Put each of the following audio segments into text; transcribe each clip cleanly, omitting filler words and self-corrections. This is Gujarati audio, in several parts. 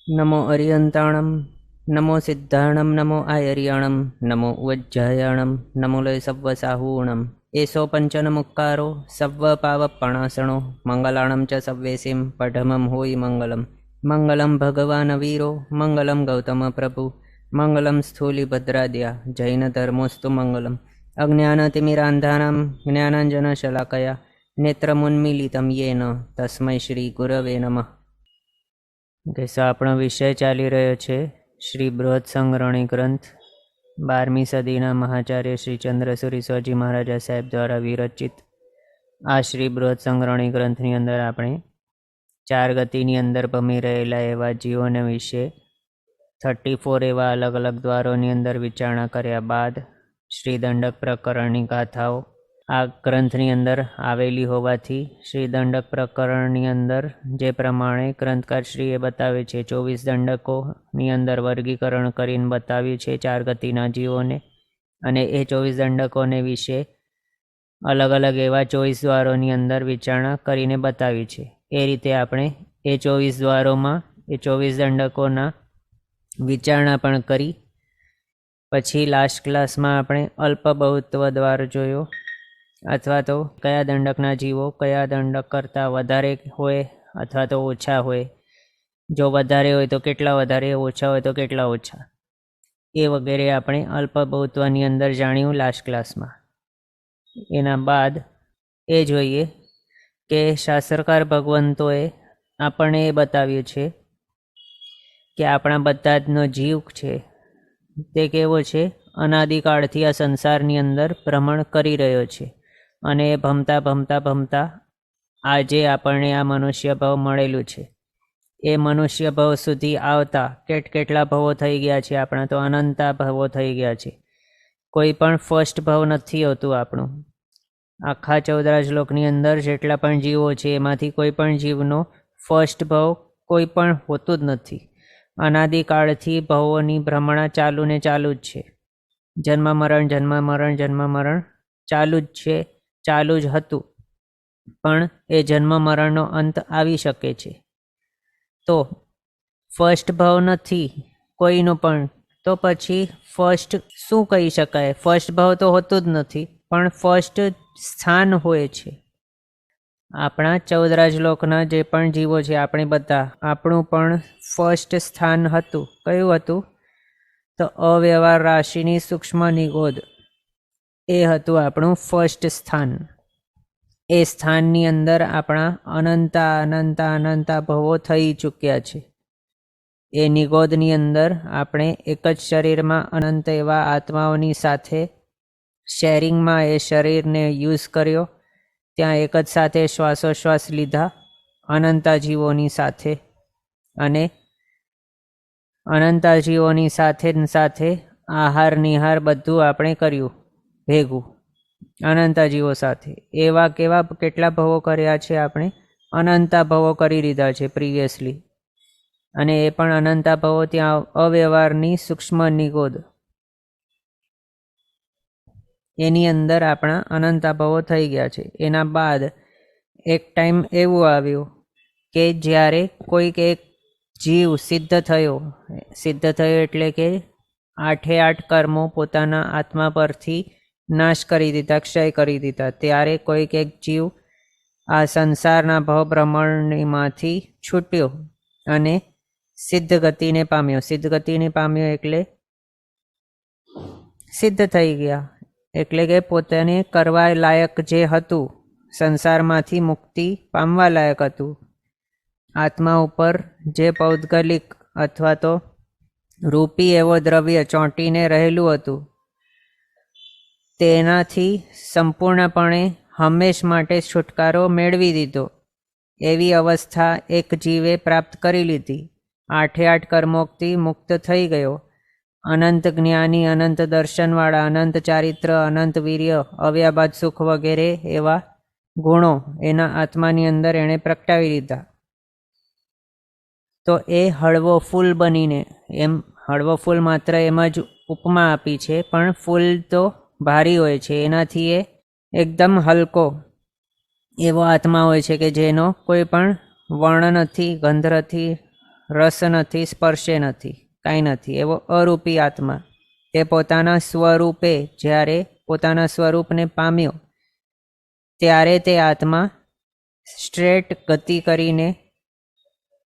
नमो अरियन्ताणं नमो सिद्धाणं नमो आयर्याणं नमो उज्जयाणं नमो लय सव्वसाहूणम् एषो पञ्चनमुक्कारो सव्वपावपणासनो मङ्गलाणं च सव्वेसिं पठमं होयि मङ्गलं मङ्गलं भगवान् वीरो मङ्गलं गौतमप्रभु मङ्गलं स्थूलिभद्राद्या जैनधर्मोऽस्तु मङ्गलम् अज्ञानतिमिरान्धानां ज्ञानाञ्जनशलाकया नेत्रमुन्मीलितं येन तस्मै श्रीगुरवे नमः। આપણો વિષય ચાલી રહ્યો છે શ્રી બૃહદ સંગ્રહણી ગ્રંથ 12મી સદીના મહાચાર્ય શ્રી ચંદ્રસુરી સ્વાજી મહારાજા સાહેબ દ્વારા વિરચિત આ શ્રી બૃહદ સંગ્રહણી ગ્રંથની અંદર આપણે 4 ગતિની અંદર ભમી રહેલા એવા જીવોને વિશે 34 એવા અલગ અલગ દ્વારોની અંદર વિચારણા કર્યા બાદ શ્રી દંડક પ્રકરણની ગાથાઓ આ ગ્રંથની અંદર આવેલી હોવાથી શ્રી દંડક પ્રકરણની અંદર જે પ્રમાણે ગ્રંથકારશ્રીએ બતાવે છે 24 દંડકોની અંદર વર્ગીકરણ કરીને બતાવ્યું છે 4 ગતિના જીવોને અને એ 24 દંડકોને વિશે અલગ અલગ એવા 24 દ્વારોની અંદર વિચારણા કરીને બતાવી છે। એ રીતે આપણે એ 24 દ્વારોમાં એ 24 દંડકોના વિચારણા પણ કરી। પછી લાસ્ટ ક્લાસમાં આપણે અલ્પ બહુત્વ દ્વાર જોયો અથવા તો કયા દંડકના જીવો કયા દંડક કરતાં વધારે હોય અથવા તો ઓછા હોય, જો વધારે હોય તો કેટલા વધારે, ઓછા હોય તો કેટલા ઓછા, એ વગેરે આપણે અલ્પ બહુત્વની અંદર જાણ્યું લાસ્ટ ક્લાસમાં। એના બાદ એ જોઈએ કે શાસ્ત્રકાર ભગવંતોએ આપણને એ બતાવ્યું છે કે આપણા બધા જનો જીવ છે તે કેવો છે, અનાદિકાળથી આ સંસારની અંદર ભ્રમણ કરી રહ્યો છે અને એ ભમતા ભમતા ભમતા આજે આપણને આ મનુષ્ય ભાવ મળેલું છે। એ મનુષ્ય ભાવ સુધી આવતા કેટલા ભાવો થઈ ગયા છે, આપણા તો અનંતા ભાવો થઈ ગયા છે। કોઈ પણ ફર્સ્ટ ભાવ નથી હોતું આપણું। આખા 14 લોકની અંદર જેટલા પણ જીવો છે એમાંથી કોઈ પણ જીવનો ફર્સ્ટ ભાવ કોઈ પણ હોતું જ નથી। અનાદિકાળથી ભાવોની ભ્રમણા ચાલુ ને ચાલુ જ છે। જન્મ મરણ જન્મ મરણ જન્મ મરણ ચાલુ જ છે, ચાલુ જ હતું, પણ એ જન્મ મરણનો અંત આવી શકે છે। તો ફર્સ્ટ ભાવ નથી કોઈનો પણ, તો પછી ફર્સ્ટ શું કહી શકાય? ફર્સ્ટ ભાવ તો હોતું જ નથી, પણ ફર્સ્ટ સ્થાન હોય છે। આપણા 14 લોકના જે પણ જીવો છે આપણે બધા, આપણું પણ ફર્સ્ટ સ્થાન હતું। કયું હતું? તો અવ્યવહાર રાશિની સૂક્ષ્મ નિગોદ, એ હતું આપણું ફર્સ્ટ સ્થાન। એ સ્થાનની અંદર આપણા અનંતા અનંતા અનંતા ભવો થઈ ચૂક્યા છે। એ નિગોદની અંદર આપણે એક જ શરીરમાં અનંત એવા આત્માઓની સાથે શેરિંગમાં એ શરીરને યુઝ કર્યો, ત્યાં એક જ સાથે શ્વાસોશ્વાસ લીધા અનંતા જીવોની સાથે, અને અનંતા જીવોની સાથે આહાર નિહાર બધું આપણે કર્યું ભેગું અનંતા જીવો સાથે। એવા કેવા કેટલા ભવો કર્યા છે આપણે? અનંતા ભવો કરી દીધા છે પ્રિવિયસલી, અને એ પણ અનંતા ભવો ત્યાં અવ્યવહારની સૂક્ષ્મ નિગોદ એની અંદર આપણા અનંતા ભવો થઈ ગયા છે। એના બાદ એક ટાઈમ એવું આવ્યું કે જ્યારે કોઈક એક જીવ સિદ્ધ થયો એટલે કે 8 કર્મો પોતાના આત્મા પરથી નાશ કરી દીધા, ક્ષય કરી દીધા, ત્યારે કોઈક એક જીવ આ સંસારના ભવભ્રમણમાંથી છૂટ્યો અને સિદ્ધ ગતિને પામ્યો। સિદ્ધ ગતિને પામ્યો એટલે સિદ્ધ થઈ ગયા, એટલે કે પોતાને કરવા લાયક જે હતું, સંસારમાંથી મુક્તિ પામવા લાયક હતું, આત્મા ઉપર જે પૌદ્ગલિક અથવા તો રૂપી એવો દ્રવ્ય ચોંટીને રહેલું હતું, તેનાથી સંપૂર્ણપણે હંમેશ માટે છુટકારો મેળવી દીધો। એવી અવસ્થા એક જીવે પ્રાપ્ત કરી લીધી। 8 કર્મોથી મુક્ત થઈ ગયો। અનંત જ્ઞાની, અનંત દર્શનવાળા, અનંત ચારિત્ર, અનંત વીર્ય, અવ્યાબાદ સુખ વગેરે એવા ગુણો એના આત્માની અંદર એણે પ્રગટાવી દીધા। તો એ હળવો ફૂલ બનીને, એમ હળવો ફૂલ માત્ર એમ જ ઉપમા આપી છે, પણ ફૂલ તો ભારી હોય છે, એનાથી એ એકદમ હલકો એવો આત્મા હોય છે કે જેનો કોઈ પણ વર્ણ નથી, ગંધ નથી, રસ નથી, સ્પર્શે નથી, કાંઈ નથી, એવો અરૂપી આત્મા તે પોતાના સ્વરૂપે જ્યારે પોતાના સ્વરૂપને પામ્યો ત્યારે તે આત્મા સ્ટ્રેટ ગતિ કરીને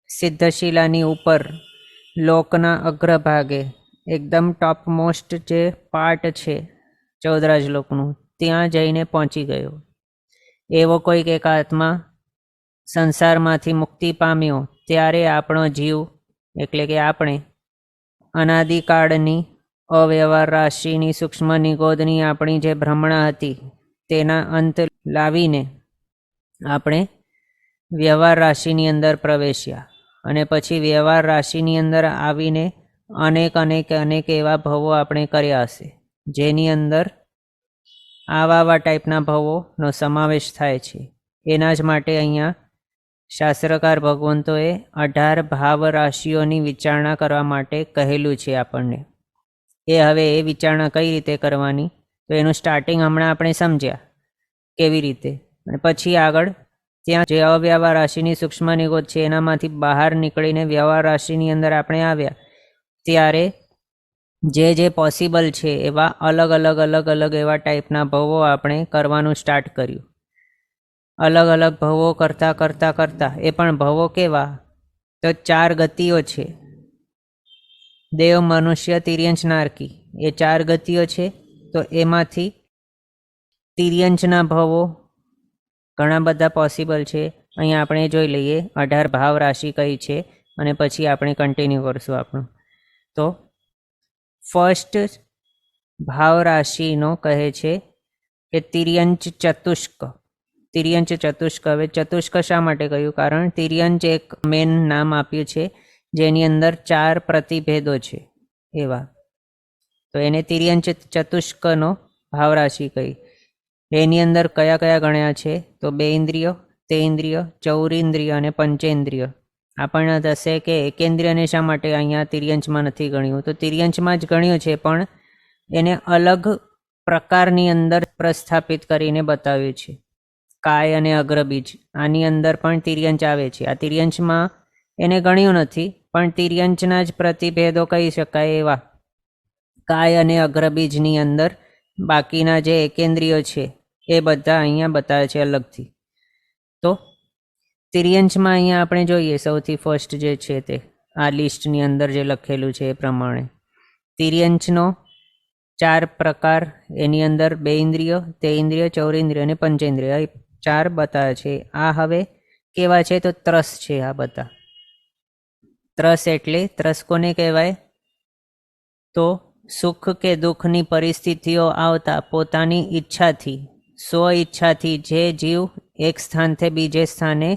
સિદ્ધશિલાની ઉપર લોકના અગ્રભાગે એકદમ ટોપમોસ્ટ જે પાર્ટ છે 14 લોકનું, ત્યાં જઈને પહોંચી ગયો. એવો કોઈક એક આત્મા સંસારમાંથી મુક્તિ પામ્યો ત્યારે આપણો જીવ એટલે કે આપણે અનાદિકાળની અવ્યવહાર રાશિની સૂક્ષ્મ નિગોદની આપણી જે ભ્રમણા હતી તેના અંત લાવીને આપણે વ્યવહાર રાશિની અંદર પ્રવેશ્યા અને પછી વ્યવહાર રાશિની અંદર આવીને અનેક એવા ભવો આપણે કર્યા હશે, જેની અંદર આવા ટાઈપના ભવોનો સમાવેશ થાય છે. એના જ માટે અહીંયા શાસ્ત્રકાર ભગવંતોએ 18 ભાવ રાશિઓની વિચારણા કરવા માટે કહેલું છે આપણને. હવે એ વિચારણા કઈ રીતે કરવાની, તો એનું સ્ટાર્ટિંગ હમણાં આપણે સમજ્યા કેવી રીતે, અને પછી આગળ ત્યાં જે અવ્યવહાર રાશિની સૂક્ષ્મ નિગોદ છે એનામાંથી બહાર નીકળીને વ્યવહાર રાશિની અંદર આપણે આવ્યા ત્યારે જે પોસિબલ છે એવા અલગ અલગ એવા ટાઈપના ભવો આપણે કરવાનું સ્ટાર્ટ કર્યું. અલગ અલગ ભવો કરતા એ પણ ભવો કેવા, તો 4 ગતિઓ છે, દેવ, મનુષ્ય, તિર્યંચ, નારકી, એ 4 ગતિઓ છે. તો એમાંથી તિર્યંચના ભવો ઘણા બધા પોસિબલ છે. અહીંયા આપણે જોઈ લઈએ 18 ભાવ રાશિ કઈ છે અને પછી આપણે કન્ટિન્યુ કરશું આપણું. તો ફર્સ્ટ ભાવ રાશિનો કહે છે કે તિર્યંચ ચતુષ્ક. તિર્યંચ ચતુષ્ક. હવે ચતુષ્ક શા માટે કહ્યું? કારણ તિર્યંચ એક મેન નામ આપ્યું છે જેની અંદર 4 પ્રતિભેદો છે એવા, તો એને તિર્યંચ ચતુષ્કનો ભાવ રાશિ કહી. એની અંદર કયા કયા ગણ્યા છે? તો 2 ઇન્દ્રિયો, 3 ઇન્દ્રિય, 14 ઇન્દ્રિય અને પંચેન્દ્રિય. આપણને થશે કે એકેન્દ્રિયને શા માટે અહીંયા તિર્યંચમાં નથી ગણ્યું? તો તિર્યંચમાં જ ગણ્યું છે, પણ એને અલગ પ્રકારની અંદર પ્રસ્થાપિત કરીને બતાવ્યું છે. કાય અને અગ્રબીજ, આની અંદર પણ તિર્યંચ આવે છે. આ તિર્યંચમાં એને ગણ્યું નથી, પણ તિર્યંચના જ પ્રતિભેદો કહી શકાય એવા કાય અને અગ્રબીજની અંદર બાકીના જે એકેન્દ્રિયો છે એ બધા અહીંયા બતાવે છે અલગથી. તો તિર્યંચમાં અહીંયા આપણે જોઈએ સૌથી ફર્સ્ટ જે છે તે આ લિસ્ટની અંદર જે લખેલું છે એ પ્રમાણે તિર્યંચનો 4 પ્રકાર, એની અંદર 2 ઇન્દ્રિયો, 3 ઇન્દ્રિય, 14 ઇન્દ્રિય અને પંચેન્દ્રિય, 4 બતાવે છે. આ હવે કેવા છે? તો ત્રસ છે આ બધા. ત્રસ એટલે ત્રસ કોને કહેવાય? તો સુખ કે દુઃખની પરિસ્થિતિઓ આવતા પોતાની ઈચ્છાથી, સ્વ ઈચ્છાથી જે જીવ એક સ્થાનથી બીજે સ્થાને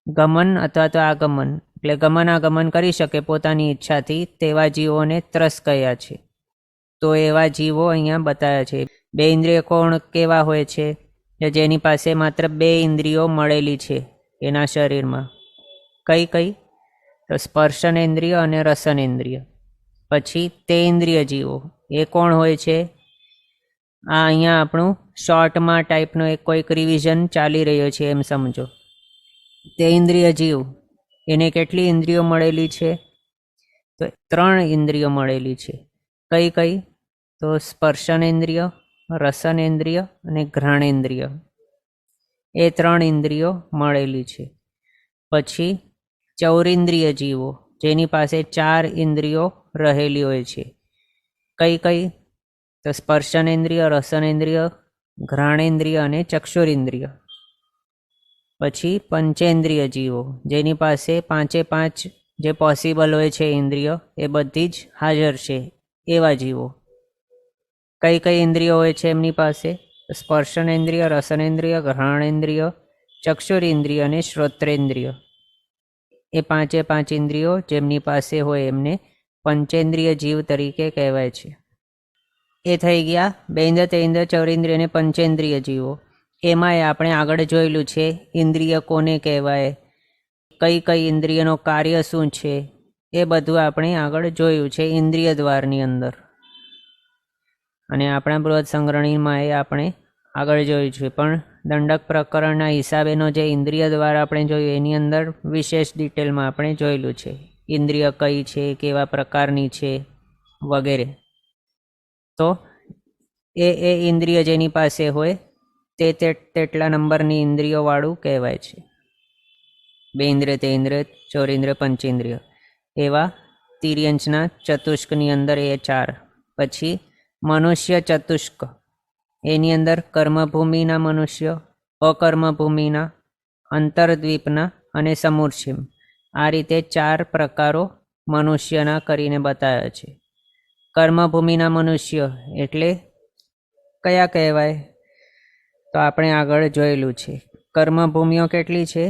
ગમન અથવા તો આગમન એટલે ગમન આગમન કરી શકે પોતાની ઈચ્છાથી, તેવા જીવોને ત્રસ કહ્યા છે. તો એવા જીવો અહીંયા બતાવ્યા છે. 2 ઇન્દ્રિય કોણ કેવા હોય છે? જેની પાસે માત્ર 2 ઇન્દ્રિયો મળેલી છે એના શરીરમાં. કઈ? તો સ્પર્શનેન્દ્રિય અને રસનેન્દ્રિય. પછી 3 ઇન્દ્રિય જીવો, એ કોણ હોય છે? આ અહીંયા આપણું શોર્ટમાં ટાઈપનો એક કોઈક રિવિઝન ચાલી રહ્યો છે એમ સમજો. 3 ઇન્દ્રિય જીવ, એને કેટલી ઇન્દ્રિયો મળેલી છે? તો 3 ઇન્દ્રિયો મળેલી છે. કઈ? તો સ્પર્શનેન્દ્રિય, રસનેન્દ્રિય અને ઘ્રાણેન્દ્રિય, એ 3 ઇન્દ્રિયો મળેલી છે. પછી 14 ઇન્દ્રિય જીવો, જેની પાસે 4 ઇન્દ્રિયો રહેલી હોય છે. કઈ? તો સ્પર્શનેન્દ્રિય, રસનેન્દ્રિય, ઘ્રાણેન્દ્રિય અને ચક્ષુરેન્દ્રિય. પછી પંચેન્દ્રિય જીવો, જેની પાસે 5 જે પોસિબલ હોય છે ઇન્દ્રિયો એ બધી જ હાજર છે એવા જીવો. કઈ ઇન્દ્રિયો હોય છે એમની પાસે? સ્પર્શનેન્દ્રિય, રસનેન્દ્રિય, ઘ્રાણેન્દ્રિય, ચક્ષુરેન્દ્રિય અને શ્રોત્રેન્દ્રિય. એ 5 ઇન્દ્રિયો જેમની પાસે હોય એમને પંચેન્દ્રિય જીવ તરીકે કહેવાય છે. એ થઈ ગયા 2 ઇન્દ્રિય, 3 ઇન્દ્રિય, 14 ઇન્દ્રિય અને પંચેન્દ્રિય જીવો. એમાંય આપણે આગળ જોયેલું છે ઇન્દ્રિય કોને કહેવાય, કઈ ઇન્દ્રિયનો કાર્ય શું છે, એ બધું આપણે આગળ જોયું છે ઇન્દ્રિય દ્વારની અંદર. અને આપણા બૃહદ સંગ્રહણીમાં એ આપણે આગળ જોયું છે. પણ દંડક પ્રકરણના હિસાબેનો જે ઇન્દ્રિય દ્વાર આપણે જોયું એની અંદર વિશેષ ડિટેલમાં આપણે જોયેલું છે. ઇન્દ્રિય કઈ છે, કેવા પ્રકારની છે વગેરે. તો એ ઇન્દ્રિય જેની પાસે હોય તેટલા નંબરની ઇન્દ્રિયોવાળું કહેવાય છે. 2 ઇન્દ્રિય, 3 ઇન્દ્રિય, 4 ઇન્દ્રિય, 5 ઇન્દ્રિય એવા તિર્યંચના ચતુષ્કની અંદર એ 4. પછી મનુષ્ય ચતુષ્ક, એની અંદર કર્મભૂમિના મનુષ્ય, અકર્મભૂમિના, અંતરદ્વીપના અને સમૂર્છિમ, આ રીતે 4 પ્રકારો મનુષ્યના કરીને બતાવ્યા છે. કર્મભૂમિના મનુષ્ય એટલે કયા કહેવાય? તો આપણે આગળ જોયેલું છે. કર્મભૂમિઓ કેટલી છે?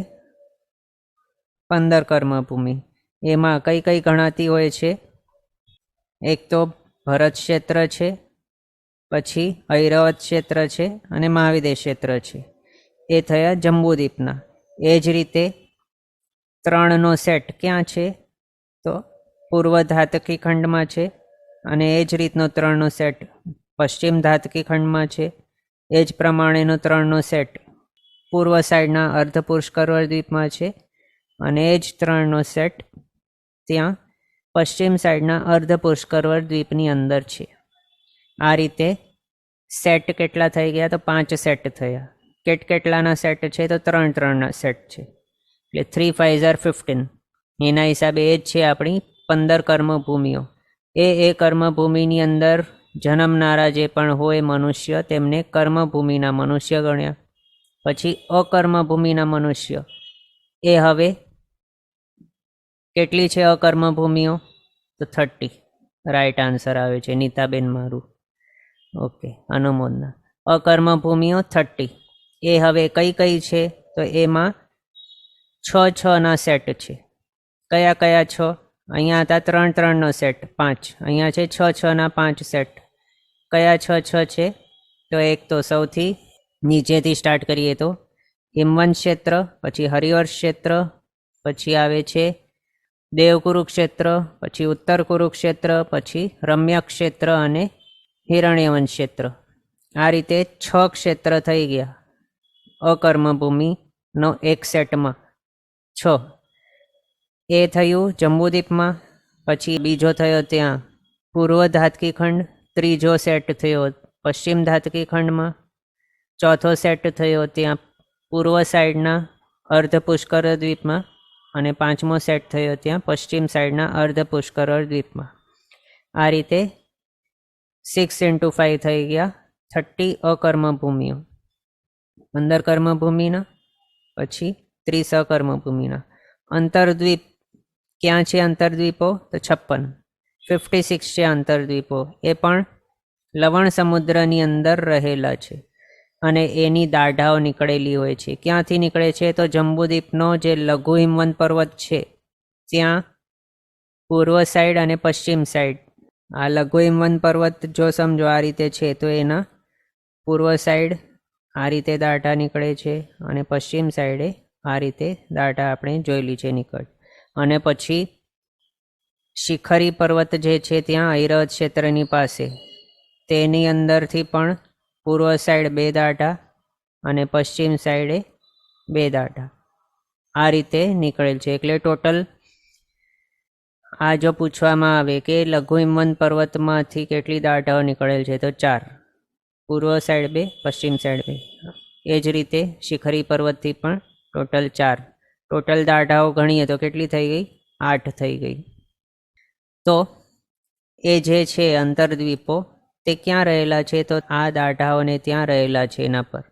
15 કર્મભૂમિ. એમાં કઈ કઈ ગણાતી હોય છે? એક તો ભરત ક્ષેત્ર છે, પછી ઐરવત ક્ષેત્ર છે અને મહાવિદેશ ક્ષેત્ર છે. એ થયા જંબુદ્વીપના. એ જ રીતે 3નો સેટ ક્યાં છે? તો પૂર્વ ધાતકી ખંડમાં છે, અને એ જ રીતનો 3નો સેટ પશ્ચિમ ધાતકી ખંડમાં છે. એ જ પ્રમાણેનો 3નો સેટ પૂર્વ સાઈડના અર્ધ પુષ્કર દ્વીપમાં છે, અને એ જ 3નો સેટ ત્યાં પશ્ચિમ સાઈડના અર્ધ પુષ્કર દ્વીપની અંદર છે. આ રીતે સેટ કેટલા થઈ ગયા? તો 5 સેટ થયા. કેટલાના સેટ છે? તો 3-3ના સેટ છે. એટલે 3 5 15. એના હિસાબે એ જ છે આપણી 15 કર્મભૂમિઓ. એ કર્મભૂમિની અંદર જન્મનારા જે પણ હોય મનુષ્ય તેમને કર્મભૂમિના મનુષ્ય ગણ્યા. પછી અકર્મભૂમિના મનુષ્ય, એ હવે કેટલી છે અકર્મભૂમિઓ? તો 30. રાઈટ આન્સર આવે છે નીતાબેન મારું. ઓકે, અનુમોદના. અકર્મભૂમિઓ 30. એ હવે કઈ કઈ છે? તો એમાં 6-6ના સેટ છે. કયા કયા 6? અહીંયા હતા 3-3નો સેટ 5, અહીંયા છે 6-6ના 5 સેટ. કયા 6-6 છે? તો એક તો સૌથી નીચેથી સ્ટાર્ટ કરીએ તો હિમવંત ક્ષેત્ર, પછી હરિવર્ષ ક્ષેત્ર, પછી આવે છે દેવકુરુક્ષેત્ર, પછી ઉત્તર કુરુક્ષેત્ર, પછી રમ્યક ક્ષેત્ર અને હિરણ્યવંશ ક્ષેત્ર. આ રીતે 6 ક્ષેત્ર થઈ ગયા અકર્મભૂમિનો એક સેટમાં 6. એ થયું જંબુદ્વીપમાં. પછી બીજો થયો ત્યાં પૂર્વ ધાતકી ખંડ, ત્રીજો સેટ થયો પશ્ચિમ ધાતકી ખંડમાં, ચોથો સેટ થયો ત્યાં પૂર્વ સાઈડના અર્ધ પુષ્કર દ્વીપમાં, અને 5મો સેટ થયો ત્યાં પશ્ચિમ સાઈડના અર્ધ પુષ્કર દ્વીપમાં. આ રીતે 6 × 5 થઈ ગયા 30 અકર્મભૂમિઓ. 15 કર્મભૂમિના, પછી 30 અકર્મભૂમિના. અંતરદ્વીપ ક્યાં છે? અંતરદ્વીપો તો 56, 56 છે અંતરદ્વીપો. એ પણ લવણ સમુદ્રની અંદર રહેલા છે, અને એની દાઢાઓ નીકળેલી હોય છે. ક્યાંથી નીકળે છે? તો જંબુદ્વીપનો જે લઘુ હિમવંત પર્વત છે ત્યાં પૂર્વ સાઈડ અને પશ્ચિમ સાઈડ. આ લઘુ હિમવંત પર્વત જો સમજો આ રીતે છે, તો એના પૂર્વ સાઈડ આ રીતે દાઢા નીકળે છે, અને પશ્ચિમ સાઈડે આ રીતે દાઢા આપણે જોયેલી છે નીકળ. અને પછી શિખરી પર્વત જે છે ત્યાં ઐરવત ક્ષેત્રની પાસે, તેની અંદરથી પણ પૂર્વ સાઈડ 2 દાઢા અને પશ્ચિમ સાઈડે 2 દાઢા આ રીતે નીકળેલ છે. એટલે ટોટલ આ જો પૂછવામાં આવે કે લઘુ હિમવંત પર્વતમાંથી કેટલી દાઢાઓ નીકળેલ છે, તો 4. પૂર્વ સાઈડ 2, પશ્ચિમ સાઈડ 2. એ જ રીતે શિખરી પર્વતથી પણ ટોટલ 4. ટોટલ દાઢાઓ ગણીએ તો કેટલી થઈ ગઈ? 8 થઈ ગઈ. તો એ જે છે અંતરદ્વીપો તે ક્યાં રહેલા છે? તો આ દાઢાઓને ત્યાં રહેલા છે. એના પર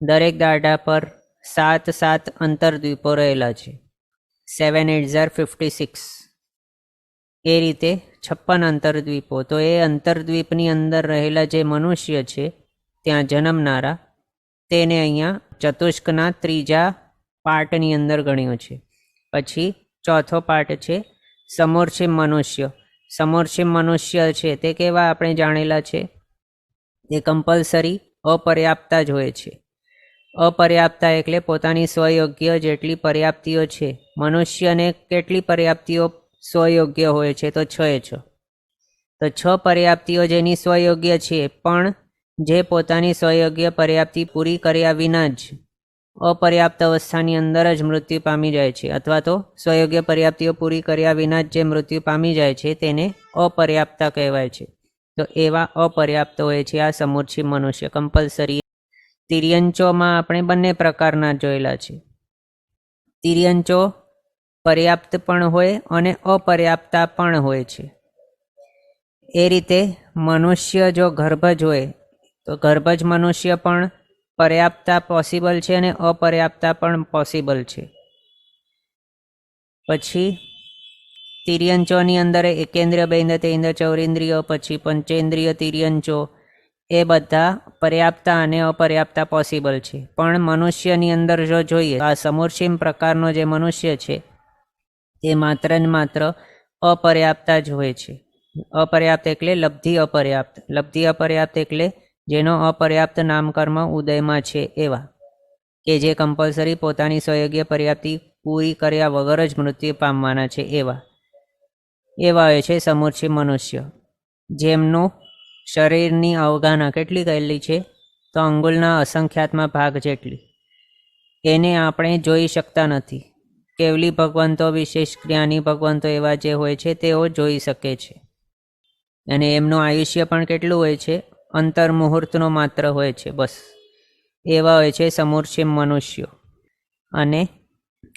દરેક દાઢા પર 7-7 અંતરદ્વીપો રહેલા છે. 7 8 56. એ રીતે 56 અંતરદ્વીપો. તો એ અંતરદ્વીપની અંદર રહેલા જે મનુષ્ય છે ત્યાં જન્મનારા, તેને અહીંયા ચતુષ્કના 3જા પાર્ટની અંદર ગણ્યો છે. પછી ચોથો પાર્ટ છે સમૂર્છિમ મનુષ્ય. સમૂર્છિમ મનુષ્ય છે તે કેવા આપણે જાણેલા છે? તે કમ્પલસરી અપર્યાપ્તા જ હોય છે. અપર્યાપ્તા એટલે પોતાની સ્વયોગ્ય જેટલી પર્યાપ્તિઓ છે. મનુષ્યને કેટલી પર્યાપ્તિઓ સ્વયોગ્ય હોય છે? તો 6 તો 6 પર્યાપ્તિઓ જેની સ્વયોગ્ય છે, પણ જે પોતાની સ્વયોગ્ય પર્યાપ્તિ પૂરી કર્યા વિના જ અપર્યાપ્ત અવસ્થાની અંદર જ મૃત્યુ પામી જાય છે, અથવા તો સ્વયોગ્ય પર્યાપ્તિઓ પૂરી કર્યા વિના જ જે મૃત્યુ પામી જાય છે તેને અપર્યાપ્તા કહેવાય છે. તો એવા અપર્યાપ્ત હોય છે આ સમુચ્ચિ મનુષ્ય. કમ્પલસરી તિર્યંચોમાં આપણે બંને પ્રકારના જોયેલા છે. તિર્યંચો પર્યાપ્ત પણ હોય અને અપર્યાપ્તા પણ હોય છે. એ રીતે મનુષ્ય જો ગર્ભજ હોય તો ગર્ભજ મનુષ્ય પણ પર્યાપ્તા પોસિબલ છે અને અપર્યાપ્તા પણ પોસિબલ છે. પછી તિર્યંચોની અંદર એકેન્દ્રિય, બૈન્દ્રિય, ચૌરેન્દ્રિય, પછી પંચેન્દ્રિય તિર્યંચો, એ બધા પર્યાપ્તા અને અપર્યાપ્તા પોસિબલ છે. પણ મનુષ્યની અંદર જો જોઈએ આ સમુચ્ચિમ પ્રકારનો જે મનુષ્ય છે તે માત્ર ને માત્ર અપર્યાપ્તા જ હોય છે. અપર્યાપ્ત એટલે લબ્ધિ અપર્યાપ્ત. લબ્ધિ અપર્યાપ્ત એટલે જેનો અપર્યાપ્ત નામકર્મ ઉદયમાં છે એવા, કે જે કમ્પલસરી પોતાની સ્વયોગ્ય પર્યાપ્તિ પૂરી કર્યા વગર જ મૃત્યુ પામવાના છે એવા હોય છે સમુચ્ચિ મનુષ્ય. જેમનું શરીરની અવગાહના કેટલી કરેલી છે? તો અંગુલના અસંખ્યાતમાં ભાગ જેટલી. એને આપણે જોઈ શકતા નથી. કેવલી ભગવંતો, વિશેષ જ્ઞાની ભગવંતો એવા જે હોય છે તેઓ જોઈ શકે છે. અને એમનું આયુષ્ય પણ કેટલું હોય છે? અંતર્મુહૂર્તનો માત્ર હોય છે, બસ. એવા હોય છે સમુચ્ચિમ મનુષ્યો. અને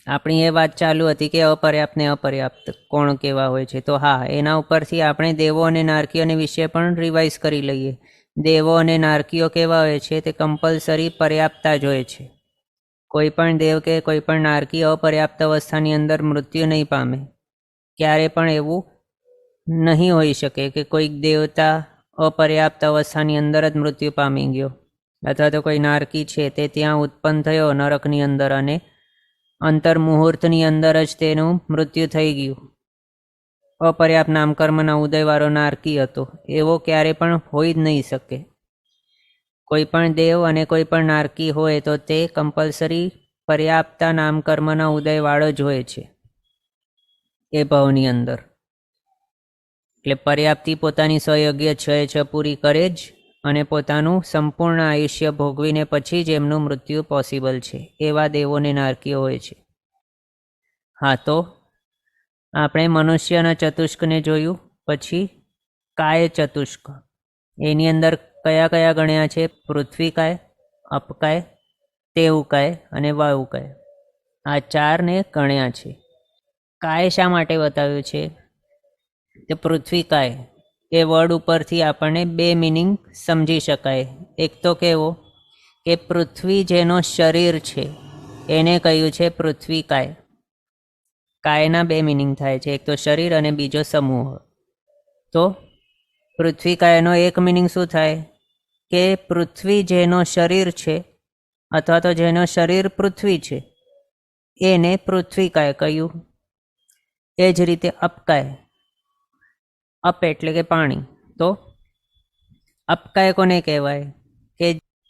આપણી એ વાત ચાલુ હતી કે અપર્યાપ્ત ને અપર્યાપ્ત કોણ કેવા હોય છે. તો હા, એના ઉપરથી આપણે દેવો અને નારકીઓને વિશે પણ રિવાઇઝ કરી લઈએ. દેવો અને નારકીઓ કેવા હોય છે? તે કમ્પલસરી પર્યાપ્તા જ હોય છે. કોઈ પણ દેવ કે કોઈ પણ નારકી અપર્યાપ્ત અવસ્થાની અંદર મૃત્યુ નહીં પામે. ક્યારે પણ એવું નહીં હોઈ શકે કે કોઈક દેવતા અપર્યાપ્ત અવસ્થાની અંદર જ મૃત્યુ પામી ગયો, અથવા તો કોઈ નારકી છે તે ત્યાં ઉત્પન્ન થયો નરકની અંદર અને અંતર્મુહૂર્તની અંદર જ તેનું મૃત્યુ થઈ ગયું. અપર્યાપ્ત નામકર્મના ઉદયવાળો નારકી હતો, એવો ક્યારે પણ હોઈ જ નહીં શકે. કોઈ પણ દેવ અને કોઈ પણ નારકી હોય તો તે કમ્પલસરી પર્યાપ્તા નામકર્મના ઉદયવાળો જ હોય છે એ ભાવની અંદર. એટલે પર્યાપ્તિ પોતાની સ્વયોગ્ય છ પૂરી કરે જ અને પોતાનું સંપૂર્ણ આયુષ્ય ભોગવીને પછી જ એમનું મૃત્યુ પોસિબલ છે. એવા દેવોને નારકીઓ હોય છે. હા, તો આપણે મનુષ્યના ચતુષ્કને જોયું. પછી કાય ચતુષ્ક, એની અંદર કયા કયા ગણ્યા છે? પૃથ્વીકાય, અપકાય, તેવકાય અને વાયુકાય. આ 4 ગણ્યા છે. કાય શા માટે બતાવ્યું છે? તે પૃથ્વીકાય એ વર્ડ ઉપરથી આપણને 2 મિનિંગ સમજી શકાય. એક તો કેવો કે પૃથ્વી જેનો શરીર છે એને કહ્યું છે પૃથ્વીકાય. કાયના 2 મિનિંગ થાય છે, એક તો શરીર અને બીજો સમૂહ. તો પૃથ્વીકાયનો એક મિનિંગ શું થાય? કે પૃથ્વી જેનો શરીર છે અથવા તો જેનો શરીર પૃથ્વી છે એને પૃથ્વીકાય કહ્યું. એ જ રીતે અપકાય, અપ એટલે કે પાણી. તો અપકાય કોને કહેવાય? કે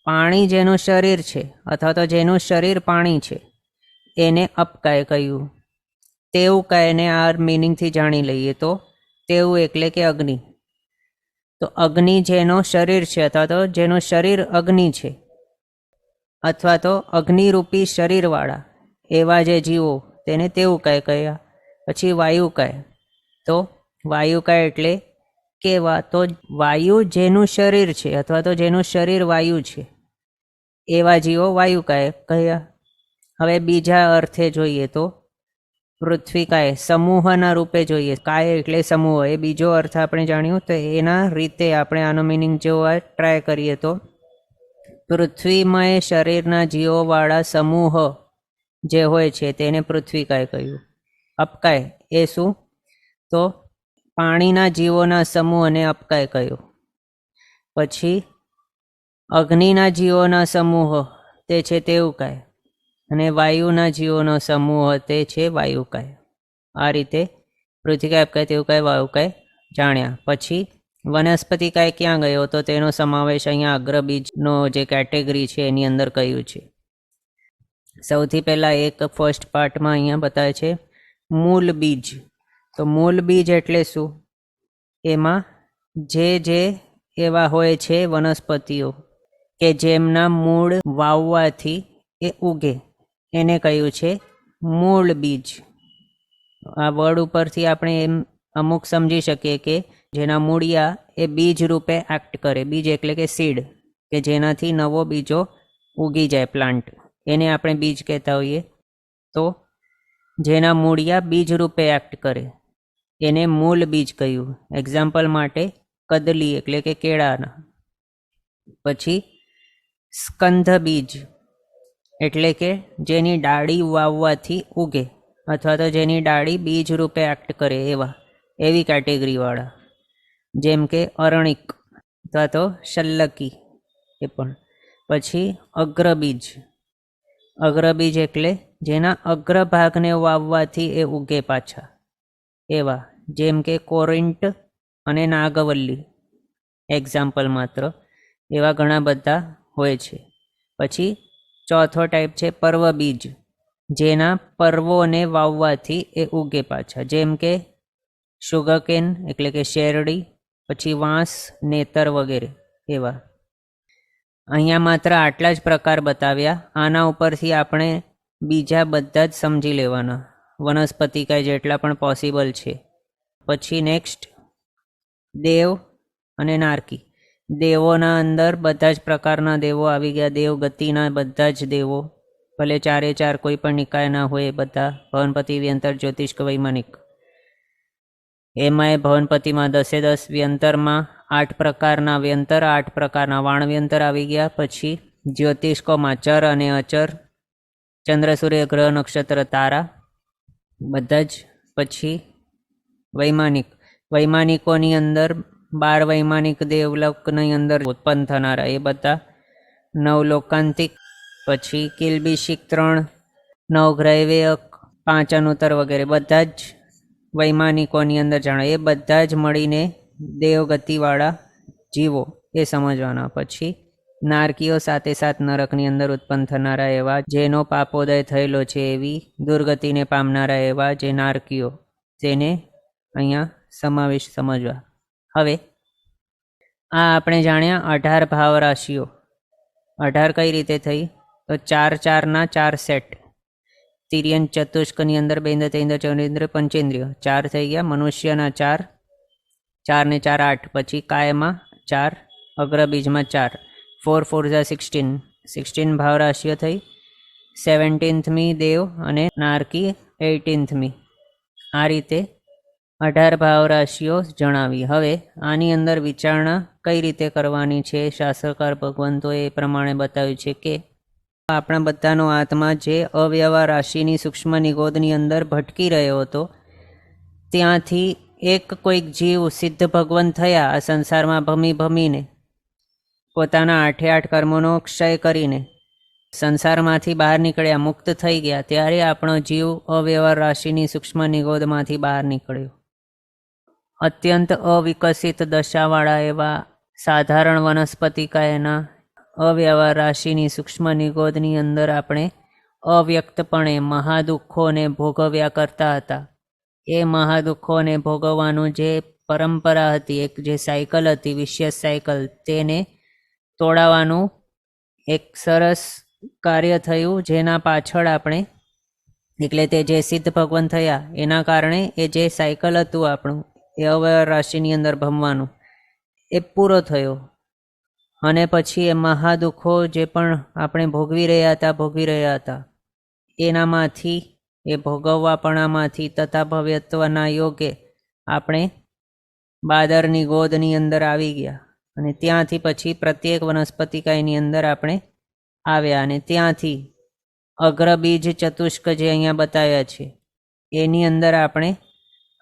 પાણી જેનું શરીર છે અથવા તો જેનું શરીર પાણી છે એને અપકાય કહ્યું. તેવકાયને આ મિનિંગથી જાણી લઈએ તો તેવું એટલે કે અગ્નિ. તો અગ્નિ જેનો શરીર છે અથવા તો જેનું શરીર અગ્નિ છે અથવા તો અગ્નિરૂપી શરીરવાળા એવા જે જીવો તેને તેવકાય કહ્યા. પછી વાયુકાય. તો વાયુકાય એટલે કેવા? તો વાયુ જેનું શરીર છે અથવા તો જેનું શરીર વાયુ છે એવા જીવો વાયુકાય કહ્યા. હવે બીજા અર્થે જોઈએ તો પૃથ્વીકાય સમૂહના રૂપે જોઈએ. કાય એટલે સમૂહ, એ બીજો અર્થ આપણે જાણ્યું. તો એના રીતે આપણે આનો મિનિંગ જોવા ટ્રાય કરીએ તો પૃથ્વીમય શરીરના જીવોવાળા સમૂહ જે હોય છે તેને પૃથ્વીકાય કહ્યું. અપકાય એ શું? તો પાણીના જીવોના સમૂહને અપકાય કહ્યું. પછી અગ્નિના જીવોના સમૂહ તે છે તેવકાય અને વાયુના જીવોનો સમૂહ તે છે વાયુકાય. આ રીતે પૃથ્વીકાય, અપકાય, તેવકાય, વાયુકાય જાણ્યા. પછી વનસ્પતિકાય ક્યાં ગયો? તો તેનો સમાવેશ અહીંયા અગ્રબીજનો જે કેટેગરી છે એની અંદર કહ્યું છે. સૌથી પહેલાં એક ફર્સ્ટ પાર્ટમાં અહીંયા બતાવે છે મૂળ બીજ. તો મૂળ બીજ એટલે શું? એમાં જે એવા હોય છે વનસ્પતિઓ કે જેમના મૂળ વાવવાથી એ ઉગે એને કહ્યું છે મૂળ બીજ. આ વર્ડ ઉપરથી આપણે એમ અમુક સમજી શકીએ કે જેના મૂળિયા એ બીજ રૂપે એક્ટ કરે. બીજ એટલે કે સીડ, કે જેનાથી નવો બીજો ઉગી જાય પ્લાન્ટ, એને આપણે બીજ કહેતા હોઈએ. તો જેના મૂળિયા બીજ રૂપે એક્ટ કરે એને મૂળ બીજ કહ્યું. એક્ઝામ્પલ માટે કદલી એટલે કે કેળાના. પછી સ્કંધ બીજ એટલે કે જેની ડાળી વાવવાથી ઉગે, અથવા તો જેની ડાળી બીજ રૂપે એક્ટ કરે એવી કેટેગરીવાળા, જેમ કે અરણિક અથવા તો શલ્લકી એ પણ. પછી અગ્રબીજ, અગ્રબીજ એટલે જેના અગ્રભાગને વાવવાથી એ ઉગે પાછા એવા, જેમ કે કોરિન્ટ અને નાગવલ્લી એક્ઝામ્પલ માત્ર. એવા ઘણા બધા હોય છે. પછી ચોથો ટાઈપ છે પર્વ બીજ, જેના પર્વોને વાવવાથી એ ઉગે પાછા, જેમ કે શુગરકેન એટલે કે શેરડી, પછી વાંસ, નેતર વગેરે એવા. અહીંયા માત્ર આટલા જ પ્રકાર બતાવ્યા. આના ઉપરથી આપણે બીજા બધા જ સમજી લેવાના, વનસ્પતિકાય જેટલા પણ પોસિબલ છે. પછી નેક્સ્ટ દેવ અને નારકી. દેવોના અંદર બધા જ પ્રકારના દેવો આવી ગયા. દેવ ગતિના બધા જ દેવો, ભલે ચારે ચાર કોઈ પણ નિકાયના હોય, બધા ભવનપતિ, વ્યંતર, જ્યોતિષ્ક, વૈમાનિક. એમાંય ભવનપતિમાં 10 વ્યંતરમાં 8 પ્રકારના વ્યંતર, 8 પ્રકારના વાણવ્યંતર આવી ગયા. પછી જ્યોતિષ્કોમાં ચર અને અચર, ચંદ્ર, સૂર્ય, ગ્રહ, નક્ષત્ર, તારા બધા જ. પછી વૈમાનિક, વૈમાનિકોની અંદર 12 વૈમાનિક દેવલોકની અંદર ઉત્પન્ન થનારા એ બધા. નવલોકાંતિક, પછી કિલ્બિશિક 3, નવગ્રહવેયક, 5 અનુત્તર વગેરે બધા જ વૈમાનિકોની અંદર જાણો. એ બધા જ મળીને દેવગતિવાળા જીવો એ સમજવાના. પછી નારકીઓ સાથે સાત નરકની અંદર ઉત્પન્ન થનારા એવા, જેનો પાપોદય થયેલો છે એવી દુર્ગતિને પામનારા એવા જે નારકીઓ, તેને અહીંયા સમાવેશ સમજવા. હવે આ આપણે જાણ્યા 18 ભાવ રાશિઓ. 18 કઈ રીતે થઈ? તો 4 4ના 4 સેટ. તિર્યન ચતુષ્કની અંદર 2 3 ચૌરેન્દ્ર પંચેન્દ્રિય 4 થઈ ગયા. મનુષ્યના 4, 4 ને 4 8. પછી કાયમાં 4, અગ્રબીજમાં 4, 4 4 16, 16 ભાવ રાશિઓ થઈ. 17મી દેવ અને નારકી 18મી. આ રીતે 18 ભાવ રાશિઓ જણાવી. હવે આની અંદર વિચારણા કઈ રીતે કરવાની છે, શાસ્ત્રકાર ભગવંતોએ એ પ્રમાણે બતાવ્યું છે કે આપણા બધાનો આત્મા જે અવ્યવહાર રાશિની સૂક્ષ્મ નિગોદની અંદર ભટકી રહ્યો હતો, ત્યાંથી એક કોઈક જીવ સિદ્ધ ભગવંત થયા. આ સંસારમાં ભમીને પોતાના 8 કર્મોનો ક્ષય કરીને સંસારમાંથી બહાર નીકળ્યા, મુક્ત થઈ ગયા. ત્યારે આપણો જીવ અવ્યવહાર રાશિની સૂક્ષ્મ નિગોદમાંથી બહાર નીકળ્યો. અત્યંત અવિકસિત દશાવાળા એવા સાધારણ વનસ્પતિકાયના અવ્યવહાર રાશિની સૂક્ષ્મ નિગોદની અંદર આપણે અવ્યક્તપણે મહાદુઃખોને ભોગવ્યા કરતા હતા. એ મહાદુઃખોને ભોગવવાનું જે પરંપરા હતી, એક જે સાયકલ હતી, વિશિયસ સાયકલ, તેને તોડાવવાનું એક સરસ કાર્ય થયું. જેના પાછળ આપણે, એટલે તે જે સિદ્ધ ભગવાન થયા એના કારણે એ જે સાયકલ હતું આપણું એ અવ્યવહાર રાશિની અંદર ભમવાનું, એ પૂરો થયો. અને પછી એ મહાદુઃખો જે પણ આપણે ભોગવી રહ્યા હતા એનામાંથી, એ ભોગવવાપણામાંથી તથા ભવ્યત્વના યોગે આપણે બાદરની ગોદની અંદર આવી ગયા. અને ત્યાંથી પછી પ્રત્યેક વનસ્પતિકાયની અંદર આપણે આવ્યા. અને ત્યાંથી અગ્રબીજ ચતુષ્ક જે અહીંયા બતાવ્યા છે એની અંદર આપણે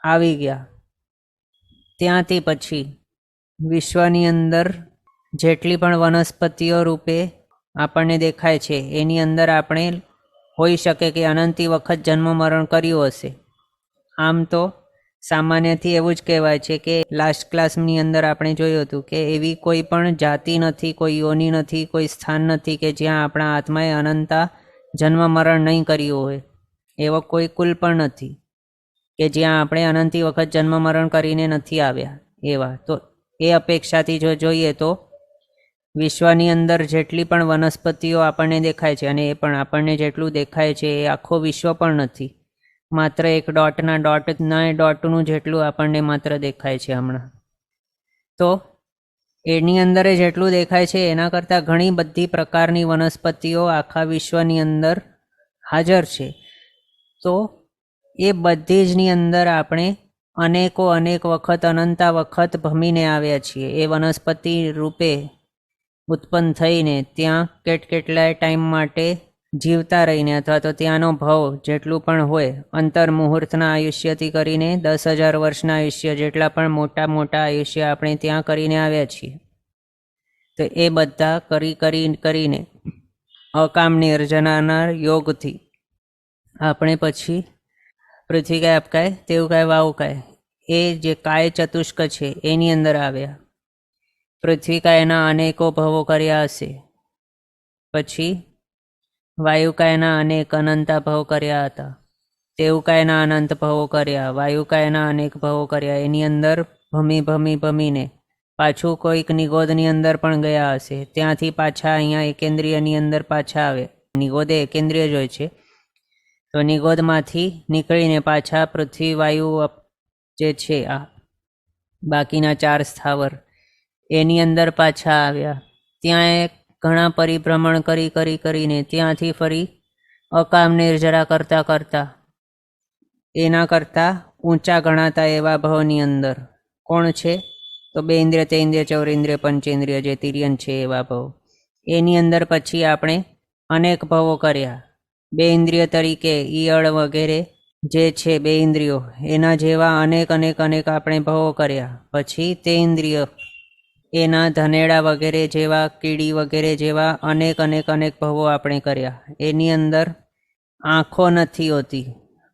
આવી ગયા. ત્યાંથી પછી વિશ્વની અંદર જેટલી પણ વનસ્પતિઓ રૂપે આપણને દેખાય છે એની અંદર આપણે હોઈ શકે કે અનંતી વખત જન્મ મરણ કર્યું હશે. આમ તો સામાન્યથી એવું જ કહેવાય છે કે લાસ્ટ ક્લાસની અંદર આપણે જોયું હતું કે એવી કોઈ પણ જાતિ નથી, કોઈ યોનિ નથી, કોઈ સ્થાન નથી કે જ્યાં આપણા આત્માએ અનંતા જન્મ મરણ નહીં કર્યું હોય. એવો કોઈ કુલ પણ નથી કે જ્યાં આપણે અનંતી વખત જન્મ મરણ કરીને નથી આવ્યા એવા. તો એ અપેક્ષાથી જો જોઈએ તો વિશ્વની અંદર જેટલી પણ વનસ્પતિઓ આપણને દેખાય છે, અને એ પણ આપણને જેટલું દેખાય છે એ આખો વિશ્વ પણ નથી, માત્ર એક ડોટનું જેટલું આપણને માત્ર દેખાય છે હમણાં. તો એની અંદર જેટલું દેખાય છે એના કરતાં ઘણી બધી પ્રકારની વનસ્પતિઓ આખા વિશ્વની અંદર હાજર છે. તો એ બધી જની અંદર આપણે અનેક વખત અનંતા વખત ભમીને આવ્યા છીએ. એ વનસ્પતિ રૂપે ઉત્પન્ન થઈને ત્યાં કેટલાય ટાઈમ માટે જીવતા રહીને, અથવા તો ત્યાંનો ભાવ જેટલું પણ હોય, અંતર મુહૂર્તના આયુષ્યથી કરીને 10,000 વર્ષના આયુષ્ય જેટલા પણ મોટા આયુષ્ય આપણે ત્યાં કરીને આવ્યા છીએ. તો એ બધા કરીને અકામ નિર્જનાના યોગથી આપણે પછી પૃથ્વી કાય આપકાય તેવું કાય વાવ કાય, એ જે કાય ચતુષ્ક છે એની અંદર આવ્યા. પૃથ્વી કાયના અનેકો ભવો કર્યા હશે, પછી વાયુકાયના અનેક અનંતા ભવ કર્યા હતા, તેવુકાયના અનંત ભવો કર્યા, વાયુકાયના અનેક ભવો કર્યા. એની અંદર ભમીને પાછું કોઈક નિગોદની અંદર પણ ગયા હશે, ત્યાંથી પાછા અહીંયા એકેન્દ્રિયની અંદર પાછા આવે. નિગોદે એકેન્દ્રિય જ હોય છે. તો નિગોદમાંથી નીકળીને પાછા પૃથ્વી વાયુ જે છે આ બાકીના 4 સ્થાવર એની અંદર પાછા આવ્યા. ત્યાં ઘણા પરિભ્રમણ કરીને ત્યાંથી ફરી અકામ નિર્જરા કરતા એના કરતાં ઊંચા ગણાતા એવા ભવની અંદર કોણ છે? તો 2 ઇન્દ્રિય, 3 ઇન્દ્રિય, 4 ઇન્દ્રિય, પંચેન્દ્રિય જે તિર્યન છે એવા ભવ. એની અંદર પછી આપણે અનેક ભવો કર્યા. 2 ઇન્દ્રિય તરીકે ઈયળ વગેરે જે છે 2 ઇન્દ્રિયો, એના જેવા અનેક આપણે ભવો કર્યા. પછી તે ઇન્દ્રિય એના ધનેડા વગેરે જેવા, કીડી વગેરે જેવા અનેક ભવો આપણે કર્યા. એની અંદર આંખો નથી હોતી,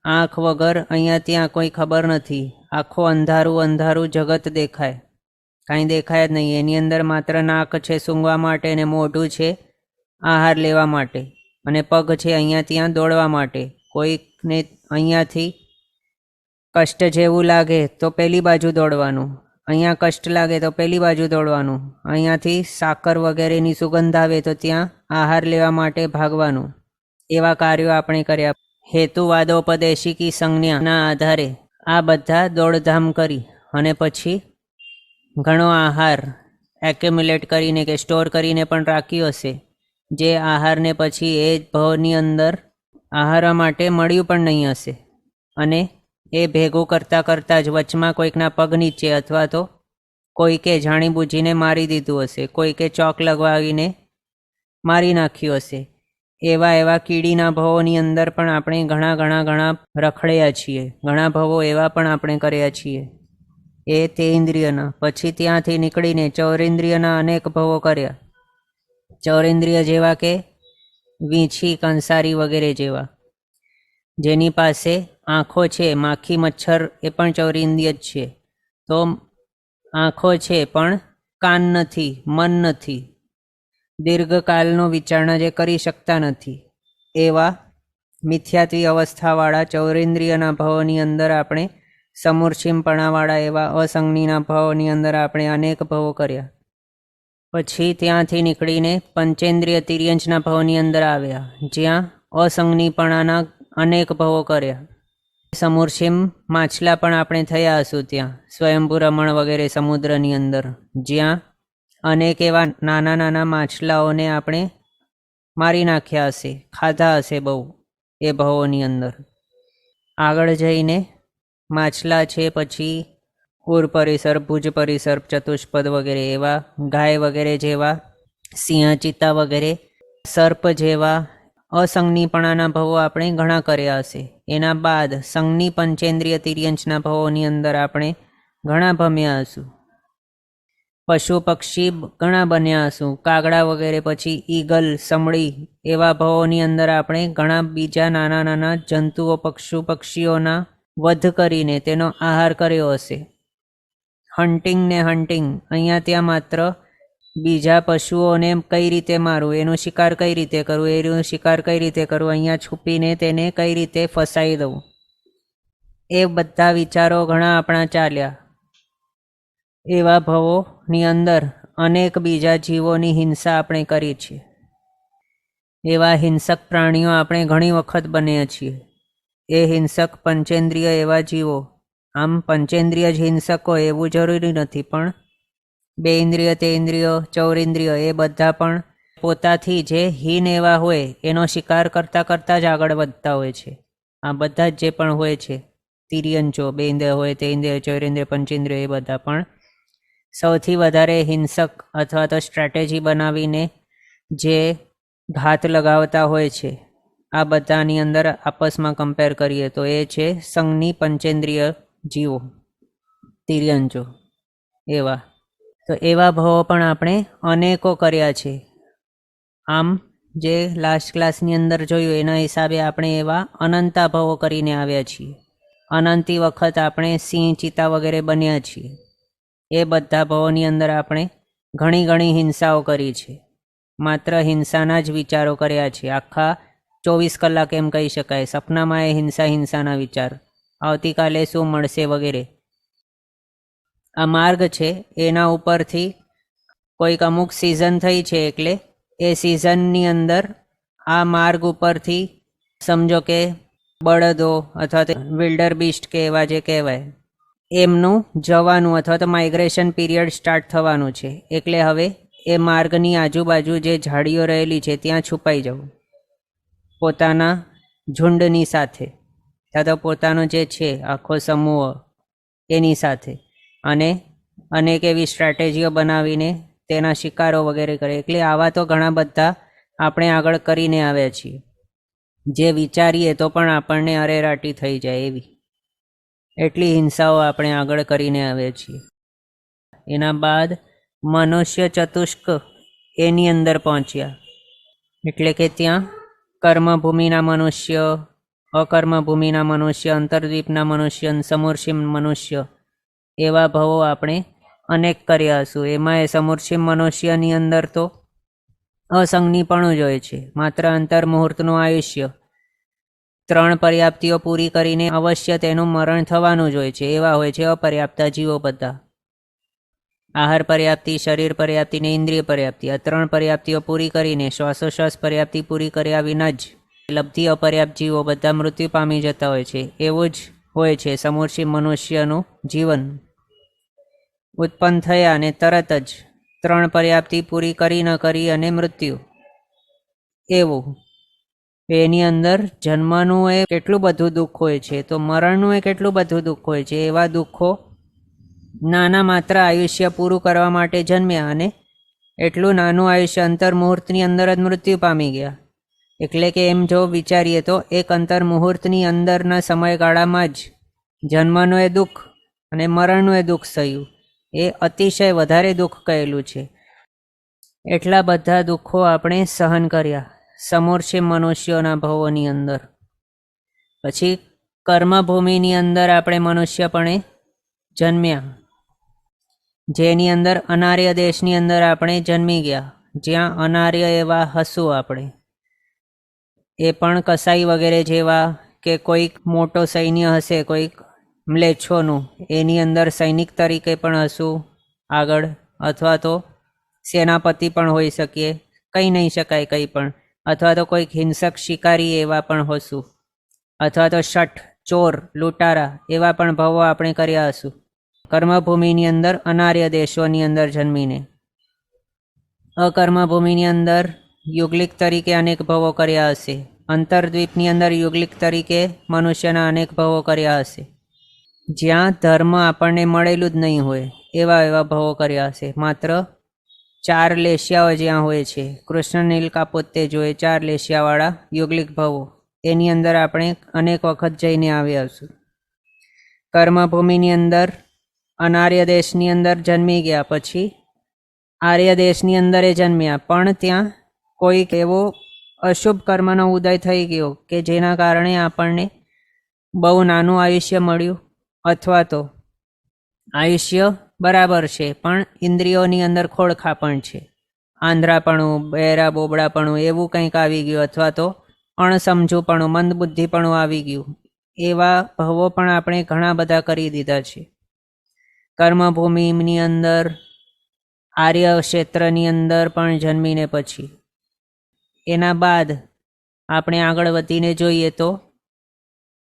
આંખ વગર અહીંયા ત્યાં કોઈ ખબર નથી. આખો અંધારું જગત દેખાય, કાંઈ દેખાય જ નહીં. એની અંદર માત્ર નાક છે સૂંઘવા માટે, ને મોઢું છે આહાર લેવા માટે, અને પગ છે અહીંયા ત્યાં દોડવા માટે. કોઈકને અહીંયાથી કષ્ટ જેવું લાગે તો પેલી બાજુ દોડવાનું, અહીંયા કષ્ટ લાગે તો પેલી બાજુ દોડવાનું, અહીંયાથી સાકર વગેરેની સુગંધ આવે તો ત્યાં આહાર લેવા માટે ભાગવાનું. એવા કાર્યો આપણે કર્યા. હેતુવાદોપદેશિકી સંજ્ઞાના આધારે આ બધા દોડધામ કરી અને પછી ઘણો આહાર એક્યુમ્યુલેટ કરીને કે સ્ટોર કરીને પણ રાખ્યો હશે, જે આહારને પછી એ ભવની અંદર આહાર માટે મળ્યું પણ નહીં હશે. અને એ ભેગું કરતાં જ વચમાં કોઈકના પગ નીચે અથવા તો કોઈકે જાણીબૂજીને મારી દીધું હશે, કોઈકે ચોક લગાવીને મારી નાખ્યું હશે. એવા કીડીના ભવોની અંદર પણ આપણે ઘણા રખડ્યા છીએ. ઘણા ભવો એવા પણ આપણે કર્યા છીએ. એ તે ઇન્દ્રિયના. પછી ત્યાંથી નીકળીને 4 ઇન્દ્રિયના અનેક ભવો કર્યા. 4 ઇન્દ્રિય જેવા કે વીંછી, કંસારી વગેરે જેવા, જેની પાસે આંખો છે, માખી, મચ્છર એ પણ 4 ઇન્દ્રિય જ છે. તો આંખો છે પણ કાન નથી, મન નથી, દીર્ઘકાલનો વિચારણા જે કરી શકતા નથી, એવા મિથ્યાત્વી અવસ્થાવાળા 4 ઇન્દ્રિયના ભવોની અંદર આપણે સમૂર્છિમપણાવાળા એવા અસંજ્ઞીના ભવોની અંદર આપણે અનેક ભવો કર્યા. પછી ત્યાંથી નીકળીને પંચેન્દ્રિય તિર્યંચના ભવની અંદર આવ્યા, જ્યાં અસંજ્ઞીપણાના અનેક ભવો કર્યા. સમૂર્છિમ માછલા પણ આપણે થયા હશું ત્યાં, સ્વયંભૂ રમણ વગેરે સમુદ્રની અંદર, જ્યાં અનેક એવા નાના માછલાઓને આપણે મારી નાખ્યા હશે, ખાધા હશે બહુ એ ભવોની અંદર. આગળ જઈને માછલા છે, પછી ઉર પરિસર, ભુજ પરિસર, ચતુષ્પદ વગેરે એવા, ગાય વગેરે જેવા, સિંહ, ચિત્તા વગેરે, સર્પ જેવા અસંજ્ઞીપણાના ભવો આપણે ઘણા કર્યા હશે. એના બાદ સંજ્ઞી પંચેન્દ્રિય તિર્યંચના ભવોની અંદર આપણે ઘણા ભમ્યા હશું. પશુ પક્ષી ઘણા બન્યા હશું, કાગડા વગેરે, પછી ઈગલ, સમડી એવા ભવોની અંદર આપણે ઘણા બીજા નાના જંતુઓ, પક્ષીઓના વધ કરીને તેનો આહાર કર્યો હશે. હન્ટિંગ, અહીંયા ત્યાં માત્ર બીજા પશુઓને કઈ રીતે મારવું, એનો શિકાર કઈ રીતે કરવું, અહીંયા છુપીને તેને કઈ રીતે ફસાઈ દઉં, એ બધા વિચારો ઘણા આપણા ચાલ્યા. એવા ભવોની અંદર અનેક બીજા જીવોની હિંસા આપણે કરી છે. એવા હિંસક પ્રાણીઓ આપણે ઘણી વખત બન્યા છીએ. એ હિંસક પંચેન્દ્રિય એવા જીવો, આમ પંચેન્દ્રિય જ હિંસકો એવું જરૂરી નથી, પણ 2 ઇન્દ્રિય, 3 ઇન્દ્રિયો, 4 ઇન્દ્રિયો એ બધા પણ પોતાથી જે હીન એવા હોય એનો શિકાર કરતાં કરતાં જ આગળ વધતા હોય છે. આ બધા જ જે પણ હોય છે તિર્યંચો, 2 ઇન્દ્રિય હોય, 3 ઇન્દ્રિય, 4 ઇન્દ્રિય, પંચેન્દ્રિય, એ બધા પણ સૌથી વધારે હિંસક અથવા તો સ્ટ્રેટેજી બનાવીને જે ઘાત લગાવતા હોય છે, આ બધાની અંદર આપસમાં કમ્પેર કરીએ તો એ છે સંઘની પંચેન્દ્રિય જીવો, તિર્યંચો એવા. તો એવા ભાવો પણ આપણે અનેકો કર્યા છે. આમ જે લાસ્ટ ક્લાસની અંદર જોયું એના હિસાબે આપણે એવા અનંતા ભાવો કરીને આવ્યા છીએ. અનંતી વખત આપણે સિંહ, ચિત્તા વગેરે બન્યા છીએ. એ બધા ભાવોની અંદર આપણે ઘણી ઘણી હિંસાઓ કરી છે. માત્ર હિંસાના જ વિચારો કર્યા છે. આખા 24 કલાક એમ કહી શકાય. સપનામાં એ હિંસાના વિચાર, આવતીકાલે શું મળશે વગેરે. આ માર્ગ છે એના ઉપરથી કોઈક અમુક સિઝન થઈ છે એટલે એ સિઝનની અંદર આ માર્ગ ઉપરથી સમજો કે બળદો અથવા તો વિલ્ડર બીસ્ટ કે એવા જે કહેવાય એમનું જવાનું અથવા તો માઇગ્રેશન પીરિયડ સ્ટાર્ટ થવાનું છે. એટલે હવે એ માર્ગની આજુબાજુ જે ઝાડીઓ રહેલી છે ત્યાં છુપાઈ જવું, પોતાના ઝુંડની સાથે અથવા તો પોતાનો જે છે આખો સમૂહ એની સાથે, અને અનેક એવી સ્ટ્રેટેજીઓ બનાવીને તેના શિકારો વગેરે કરે. એટલે આવા તો ઘણા બધા આપણે આગળ કરીને આવ્યા છીએ. જે વિચારીએ તો પણ આપણને અરેરાટી થઈ જાય એવી એટલી હિંસાઓ આપણે આગળ કરીને આવ્યા છીએ. એના બાદ મનુષ્ય ચતુષ્ક એની અંદર પહોંચ્યા. એટલે કે ત્યાં કર્મભૂમિના મનુષ્ય, અકર્મભૂમિના મનુષ્ય, અંતર્દ્વીપના મનુષ્ય, સમૂર્ષિમ મનુષ્ય એવા ભાવો આપણે અનેક કર્યા હશું. એમાં એ સમૂર્ષિમ મનુષ્યની અંદર તો અસંગની જ હોય છે. માત્ર અંતર્મુહૂર્તનું આયુષ્ય, 3 પર્યાપ્તિઓ પૂરી કરીને અવશ્ય તેનું મરણ થવાનું જ હોય છે. એવા હોય છે અપર્યાપ્તા જીવો બધા. આહાર પર્યાપ્તિ, શરીર પર્યાપ્તિ ને ઇન્દ્રિય પર્યાપ્તિ, આ 3 પર્યાપ્તિઓ પૂરી કરીને શ્વાસોશ્વાસ પર્યાપ્તિ પૂરી કર્યા વિના જ લબ્ધિ અપર્યાપ્ત જીવો બધા મૃત્યુ પામી જતા હોય છે. એવું જ હોય છે સમૂર્ષિમ મનુષ્યનું જીવન. ઉત્પન્ન થયા અને તરત જ 3 પર્યાપ્તિ પૂરી કરી ન કરી અને મૃત્યુ. એવું એની અંદર જન્મનું એ કેટલું બધું દુઃખ હોય છે, તો મરણનું એ કેટલું બધું દુઃખ હોય છે. એવા દુઃખો નાના માત્ર આયુષ્ય પૂરું કરવા માટે જન્મ્યા અને એટલું નાનું આયુષ્ય અંતર્મુહૂર્તની અંદર જ મૃત્યુ પામી ગયા. એટલે કે એમ જો વિચારીએ તો એક અંતર્મુહૂર્તની અંદરના સમયગાળામાં જ જન્મનું એ દુઃખ અને મરણનું એ દુઃખ થયું. એ અતિશય વધારે દુઃખ કહેલું છે. એટલા બધા દુઃખો આપણે સહન કર્યા સમૂર્ષિમ મનુષ્યોના ભવોની અંદર. પછી કર્મભૂમિની અંદર આપણે મનુષ્યપણે જન્મ્યા, જેની અંદર અનાર્ય દેશની અંદર આપણે જન્મી ગયા, જ્યાં અનાર્ય એવા હશું આપણે. એ પણ કસાઈ વગેરે જેવા કે કોઈક મોટો સૈન્ય હશે, કોઈક મ્લેચ્છોનું, એની અંદર સૈનિક તરીકે પણ હશું આગળ, અથવા તો સેનાપતિ પણ હોઈ શકીએ, કંઈ નહીં શકાય કંઈ પણ, અથવા તો કોઈક હિંસક શિકારી એવા પણ હશું, અથવા તો શઠ, ચોર, લૂંટારા એવા પણ ભવો આપણે કર્યા હશું કર્મભૂમિની અંદર અનાર્ય દેશોની અંદર જન્મીને. અકર્મભૂમિની અંદર યુગલિક તરીકે અનેક ભવો કર્યા હશે. અંતર્દ્વીપની અંદર યુગલિક તરીકે મનુષ્યના અનેક ભવો કર્યા હશે. જ્યાં ધર્મ આપણને મળેલું જ નહીં હોય એવા એવા ભવો કર્યા હશે. માત્ર 4 લેશિયાઓ જ્યાં હોય છે, કૃષ્ણ નીલ કાપોતે જોઈએ 4 લેશિયાવાળા યુગલિક ભવો, એની અંદર આપણે અનેક વખત જઈને આવ્યા હશું. કર્મભૂમિની અંદર અનાર્ય દેશની અંદર જન્મી ગયા, પછી આર્ય દેશની અંદર એ જન્મ્યા, પણ ત્યાં કોઈક એવો અશુભ કર્મનો ઉદય થઈ ગયો કે જેના કારણે આપણને બહુ નાનું આયુષ્ય મળ્યું, અથવા તો આયુષ્ય બરાબર છે પણ ઇન્દ્રિયોની અંદર ખોળખાપણ છે, આંધ્રાપણું, બહેરા બોબડાપણું એવું કંઈક આવી ગયું, અથવા તો અણસમજુપણું, મંદબુદ્ધિપણું આવી ગયું. એવા ભવો પણ આપણે ઘણા બધા કરી દીધા છે. કર્મભૂમિની અંદર આર્ય ક્ષેત્રની અંદર પણ જન્મીને પછી એના બાદ આપણે આગળ વધીને જોઈએ તો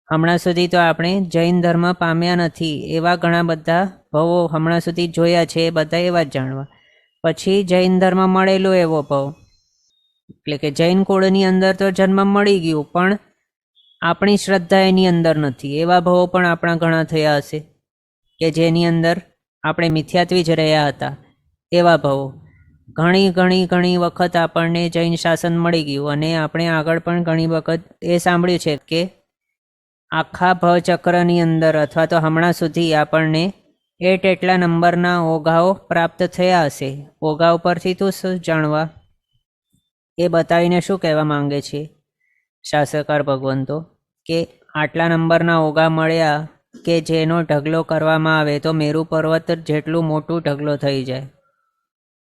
હમણાં સુધી તો આપણે જૈન ધર્મ પામ્યા નથી એવા ઘણા બધા ભવો હમણાં સુધી જોયા છે, એ બધા એવા જ જાણવા. પછી જૈન ધર્મ મળેલો એવો ભવ, એટલે કે જૈન કુળની અંદર તો જન્મ મળી ગયું, પણ આપણી શ્રદ્ધા એની અંદર નથી. એવા ભવો પણ આપણા ઘણા થયા હશે કે જેની અંદર આપણે મિથ્યાત્વી જ રહ્યા હતા. એવા ભવો ઘણી વખત આપણને જૈન શાસન મળી ગયું, અને આપણે આગળ પણ ઘણી વખત એ સાંભળ્યું છે કે આખા ભવચક્રની અંદર અથવા તો હમણાં સુધી આપણને એટલા નંબરના ઓઘાઓ પ્રાપ્ત થયા હશે. ઓઘા ઉપરથી તું શું જાણવા એ બતાવીને શું કહેવા માંગે છે શાસ્ત્રકાર ભગવંતો, કે આટલા નંબરના ઓઘા મળ્યા કે જેનો ઢગલો કરવામાં આવે તો મેરુ પર્વત જેટલું મોટું ઢગલો થઈ જાય.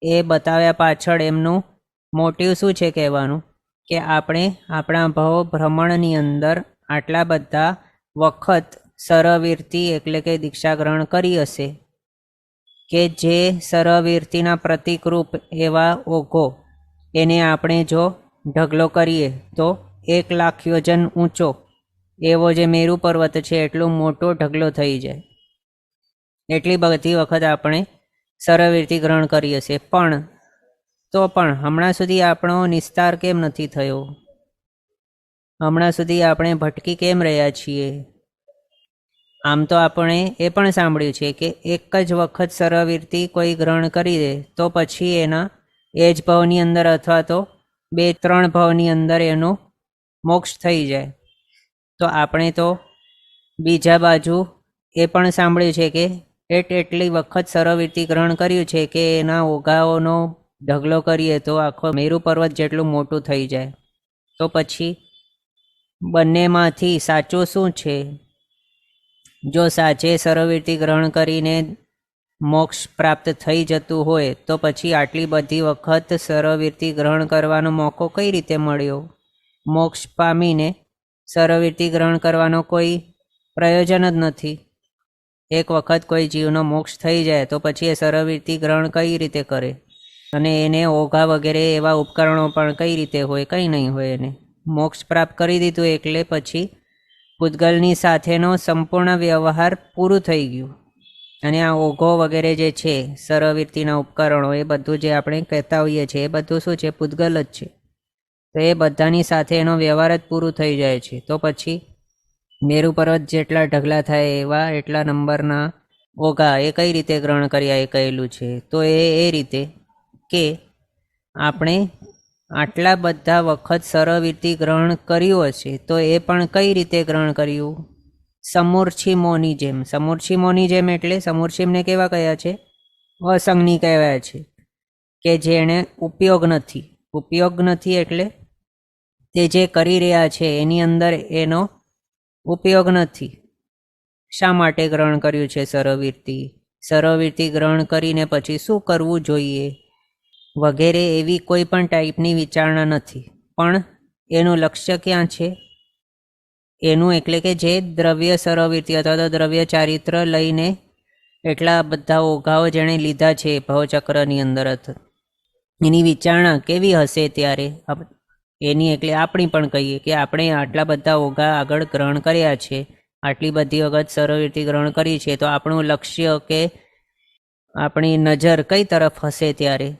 એ બતાવ્યા પાછળ એમનું મોટિવ શું છે કહેવાનું, કે આપણે આપણા ભવ ભ્રમણની અંદર આટલા બધા વખત સરવીરતી એટલે કે દીક્ષા ગ્રહણ કરી હશે કે જે સરવીરતીના પ્રતિકરૂપ એવા ઓઘો એને આપણે જો ઢગલો કરીએ તો 1,00,000 યોજન ઊંચો એવો જે મેરુ પર્વત છે એટલો મોટો ઢગલો થઈ જાય. એટલી બધી વખત આપણે સરવીરતી ગ્રહણ કરી હશે, પણ હમણાં સુધી આપણો નિસ્તાર કેમ નથી થયો? હમણાં સુધી આપણે ભટકી કેમ રહ્યા છીએ? આમ તો આપણે એ પણ સાંભળ્યું છે કે એક જ વખત સરવીરતી કોઈ ગ્રહણ કરી દે તો પછી એના એ જ ભાવની અંદર અથવા તો 2-3 ભાવની અંદર એનો મોક્ષ થઈ જાય. તો આપણે તો બીજા બાજુ એ પણ સાંભળ્યું છે કે એટલી વખત સરવીરતી ગ્રહણ કર્યું છે કે એના ઓઘાઓનો ઢગલો કરીએ તો આખો મેરુ પર્વત જેટલું મોટું થઈ જાય. તો પછી બંનેમાંથી સાચું શું છે? જો સાચે સરવીરતી ગ્રહણ કરીને મોક્ષ પ્રાપ્ત થઈ જતું હોય તો પછી આટલી બધી વખત સરવીરતી ગ્રહણ કરવાનો મોકો કઈ રીતે મળ્યો? મોક્ષ પામીને સરવીરતી ગ્રહણ કરવાનો કોઈ પ્રયોજન જ નથી. એક વખત કોઈ જીવનો મોક્ષ થઈ જાય તો પછી એ સરવીરતી ગ્રહણ કઈ રીતે કરે? અને એને ઓઘા વગેરે એવા ઉપકરણો પણ કઈ રીતે હોય? કંઈ નહીં હોય. એને મોક્ષ પ્રાપ્ત કરી દીધું એટલે પછી પૂતગલની સાથેનો સંપૂર્ણ વ્યવહાર પૂરું થઈ ગયું. અને આ ઓઘો વગેરે જે છે સરવીરતીના ઉપકરણો એ બધું જે આપણે કહેતા હોઈએ છીએ એ બધું શું છે? પૂતગલ જ છે. તો એ બધાની સાથે એનો વ્યવહાર જ પૂરું થઈ જાય છે. તો પછી મેરુ પર્વત જેટલા ઢગલા થાય એવા એટલા નંબરના ઓઘા એ કઈ રીતે ગ્રહણ કર્યા એ કહેલું છે. તો એ રીતે કે આપણે આટલા બધા વખત સરવીરતી ગ્રહણ કર્યું હશે તો એ પણ કઈ રીતે ગ્રહણ કર્યું? સમૂર્છિમોની જેમ. સમૂર્છિમોની જેમ એટલે સમૂર્છિમને કેવા કયા છે? અસંગની કહેવાય છે, કે જેણે ઉપયોગ નથી. ઉપયોગ નથી એટલે તે જે કરી રહ્યા છે એની અંદર એનો ઉપયોગ નથી. શા માટે ગ્રહણ કર્યું છે સરવીરતી? સરવીરતી ગ્રહણ કરીને પછી શું કરવું જોઈએ વગેરે એવી કોઈ પણ ટાઈપની વિચારણા નથી. પણ એનું લક્ષ્ય ક્યાં છે? એનું એટલે કે જે દ્રવ્ય સરવીરતી અથવા તો દ્રવ્ય ચારિત્ર લઈને એટલા બધા ઓઘાઓ જેણે લીધા છે ભવચક્રની અંદર, એની વિચારણા કેવી હશે ત્યારે એની એટલે આપણી પણ કહીએ કે આપણે આટલા બધા ઓઘા આગળ ગ્રહણ કર્યા છે, આટલી બધી વખત સરવીરતી ગ્રહણ કરી છે, તો આપણું લક્ષ્ય કે આપણી નજર કઈ તરફ હશે ત્યારે?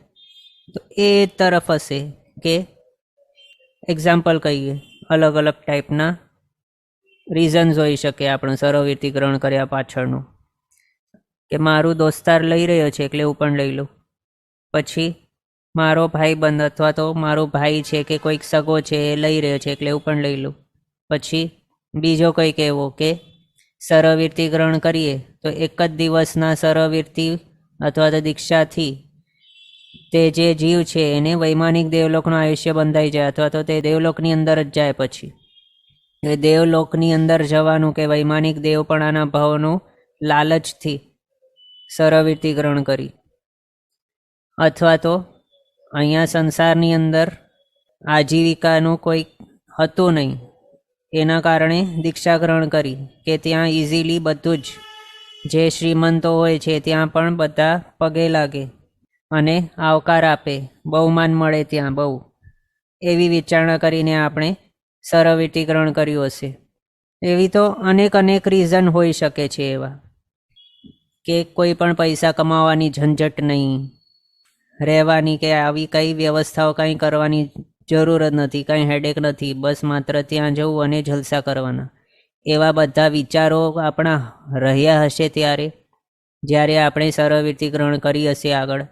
તો એ તરફ હશે કે એક્ઝામ્પલ કહીએ, અલગ અલગ ટાઈપના રીઝન્સ હોઈ શકે આપણું સરવીરતી ગ્રહણ કર્યા પાછળનું. કે મારું દોસ્તાર લઈ રહ્યો છે એટલે હું પણ લઈ લઉં. પછી મારો ભાઈબંધ અથવા તો મારો ભાઈ છે કે કોઈક સગો છે એ લઈ રહ્યો છે એટલે હું પણ લઈ લઉં. પછી બીજો કંઈક એવો કે સરવીરતી ગ્રહણ કરીએ તો એક જ દિવસના સરવીરતી અથવા તો દીક્ષાથી તે જે જીવ છે એને વૈમાનિક દેવલોકનું આયુષ્ય બંધાઈ જાય અથવા તો તે દેવલોકની અંદર જ જાય. પછી એ દેવલોકની અંદર જવાનું કે વૈમાનિક દેવપણાના ભાવનું લાલચથી સરવીરતી ગ્રહણ કરી, અથવા તો અહીંયા સંસારની અંદર આજીવિકાનું કોઈ હતું નહીં એના કારણે દીક્ષા ગ્રહણ કરી કે ત્યાં ઇઝીલી બધું જ જે શ્રીમંતો હોય છે ત્યાં પણ બધા પગે લાગે અને આવકાર આપે, બહુમાન મળે ત્યાં બહુ, એવી વિચારણા કરીને આપણે સરળવીતી ગ્રહણ કર્યું હશે. એવી તો અનેક રીઝન હોઈ શકે છે એવા, કે કોઈ પણ પૈસા કમાવાની ઝંઝટ નહીં, રહેવાની કે આવી કઈ વ્યવસ્થાઓ કંઈ કરવાની જરૂર જ નથી, કંઈ હેડેક નથી, બસ માત્ર ત્યાં જવું અને જલસા કરવાના, એવા બધા વિચારો આપણા રહ્યા હશે ત્યારે, જ્યારે આપણે સરળવીતી ગ્રહણ કરી હશે આગળ.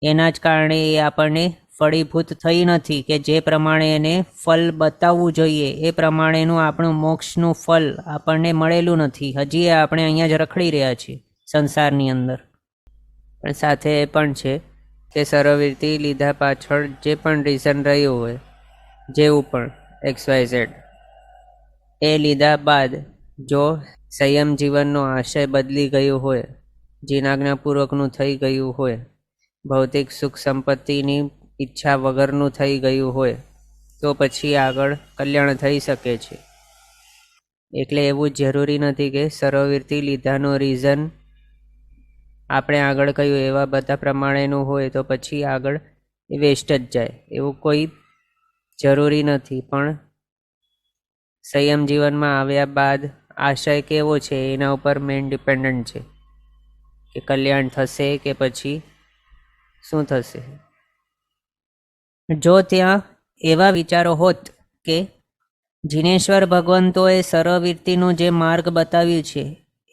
એના જ કારણે એ આપણને ફળીભૂત થઈ નથી, કે જે પ્રમાણે એને ફલ બતાવવું જોઈએ એ પ્રમાણેનું આપણું મોક્ષનું ફલ આપણને મળેલું નથી. હજી આપણે અહીંયા જ રખડી રહ્યા છીએ સંસારની અંદર. પણ સાથે એ પણ છે કે સરળવીતી લીધા પાછળ જે પણ રીઝન રહ્યું હોય, જેવું પણ XYZ, એ લીધા બાદ જો સંયમ જીવનનો આશય બદલી ગયું હોય, જીનાજ્ઞાપૂર્વકનું થઈ ગયું હોય, ભૌતિક સુખ સંપત્તિની ઈચ્છા વગરનું થઈ ગયું હોય, તો પછી આગળ કલ્યાણ થઈ શકે છે. એટલે એવું જરૂરી નથી કે સરળવીતી લીધાનો રીઝન આપણે આગળ કહ્યું એવા બધા પ્રમાણેનું હોય તો પછી આગળ એ વેસ્ટ જ જાય, એવું કોઈ જરૂરી નથી. પણ સંયમ જીવનમાં આવ્યા બાદ આશય કેવો છે એના ઉપર મેઇન ડિપેન્ડન્ટ છે, કે કલ્યાણ થશે કે પછી શું થશે. જો ત્યાં એવા વિચારો હોત કે જિનેશ્વર ભગવંતોએ સરળવીતીનું જે માર્ગ બતાવ્યું છે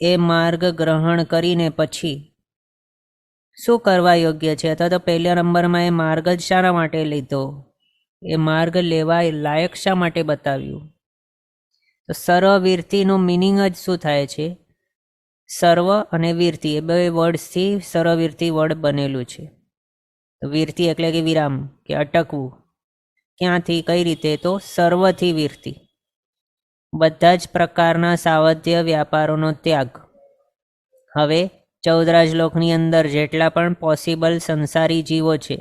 એ માર્ગ ગ્રહણ કરીને પછી શું કરવા યોગ્ય છે, અથવા તો પહેલા નંબરમાં એ માર્ગ જ શાના માટે લીધો, એ માર્ગ લેવા લાયક શા માટે બતાવ્યું. તો સરળવીતીનું મિનિંગ જ શું થાય છે, સર્વ અને વીરતી એ બે વર્ડ્સથી સરળવીતી વર્ડ બનેલું છે. વીરતી એટલે કે વિરામ, કે અટકવું. ક્યાંથી, કઈ રીતે, તો સર્વથી વીરતી, બધા જ પ્રકારના સાવધ્ય વ્યાપારોનો ત્યાગ. હવે 14 રાજલોકની અંદર જેટલા પણ પોસિબલ સંસારી જીવો છે,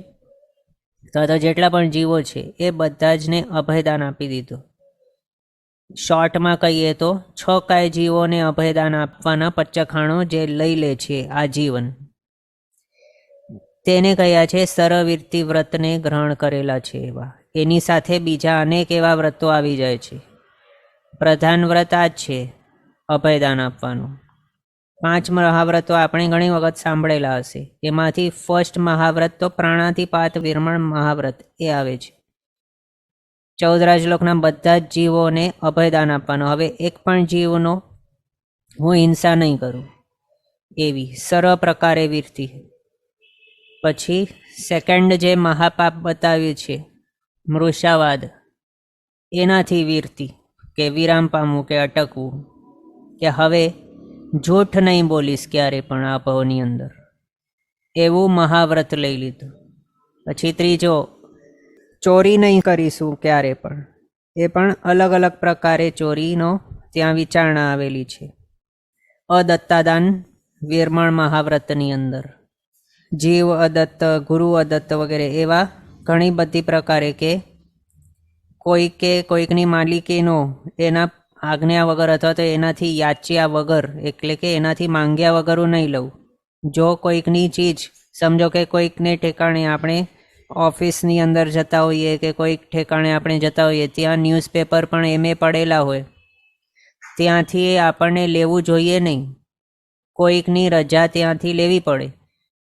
તો જેટલા પણ જીવો છે એ બધા જને અભયદાન આપી દીધું. શોર્ટમાં કહીએ તો 6 કાય જીવોને અભયદાન આપવાના પચ્ચખાણો જે લઈ લે છે આજીવન, તેને કહ્યા છે સરળવીતી વ્રતને ગ્રહણ કરેલા છે એવા. એની સાથે બીજા અનેક એવા વ્રતો આવી જાય છે. પ્રધાન વ્રત આ જ છે, અભયદાન આપવાનું. 5 મહાવ્રતો આપણે ઘણી વખત સાંભળેલા હશે. એમાંથી ફર્સ્ટ મહાવ્રત તો પ્રાણાતિપાત વિરમણ મહાવ્રત એ આવે છે. 14 રાજલોકના બધા જ જીવોને અભયદાન આપવાનું. હવે એક પણ જીવનો હું હિંસા નહીં કરું, એવી સર્વ પ્રકારે વીરતી. પછી સેકન્ડ જે મહાપાપ બતાવ્યું છે મૃષાવાદ, એનાથી વીરતી, કે વિરામ પામવું, કે અટકવું, કે હવે જૂઠ નહીં બોલીશ ક્યારે પણ આ ભાવની અંદર, એવું મહાવ્રત લઈ લીધું. પછી ત્રીજો, ચોરી નહીં કરીશું ક્યારે પણ, એ પણ અલગ અલગ પ્રકારે ચોરીનો ત્યાં વિચારણા આવેલી છે. અદત્તાદાન વિરમણ મહાવ્રતની અંદર જીવ અદત્ત, ગુરુ અદત્ત વગેરે એવા ઘણી બધી પ્રકારે, કે કોઈકની માલિકીનો એના આજ્ઞા વગર અથવા તો એનાથી યાચ્યા વગર, એટલે કે એનાથી માંગ્યા વગર હું નહીં લઉં. જો કોઈકની ચીજ, સમજો કે કોઈકને ઠેકાણે આપણે ઓફિસની અંદર જતા હોઈએ, કે કોઈક ઠેકાણે આપણે જતા હોઈએ, ત્યાં ન્યૂઝપેપર પણ એમે પડેલા હોય, ત્યાંથી આપણને લેવું જોઈએ નહીં. કોઈકની રજા ત્યાંથી લેવી પડે,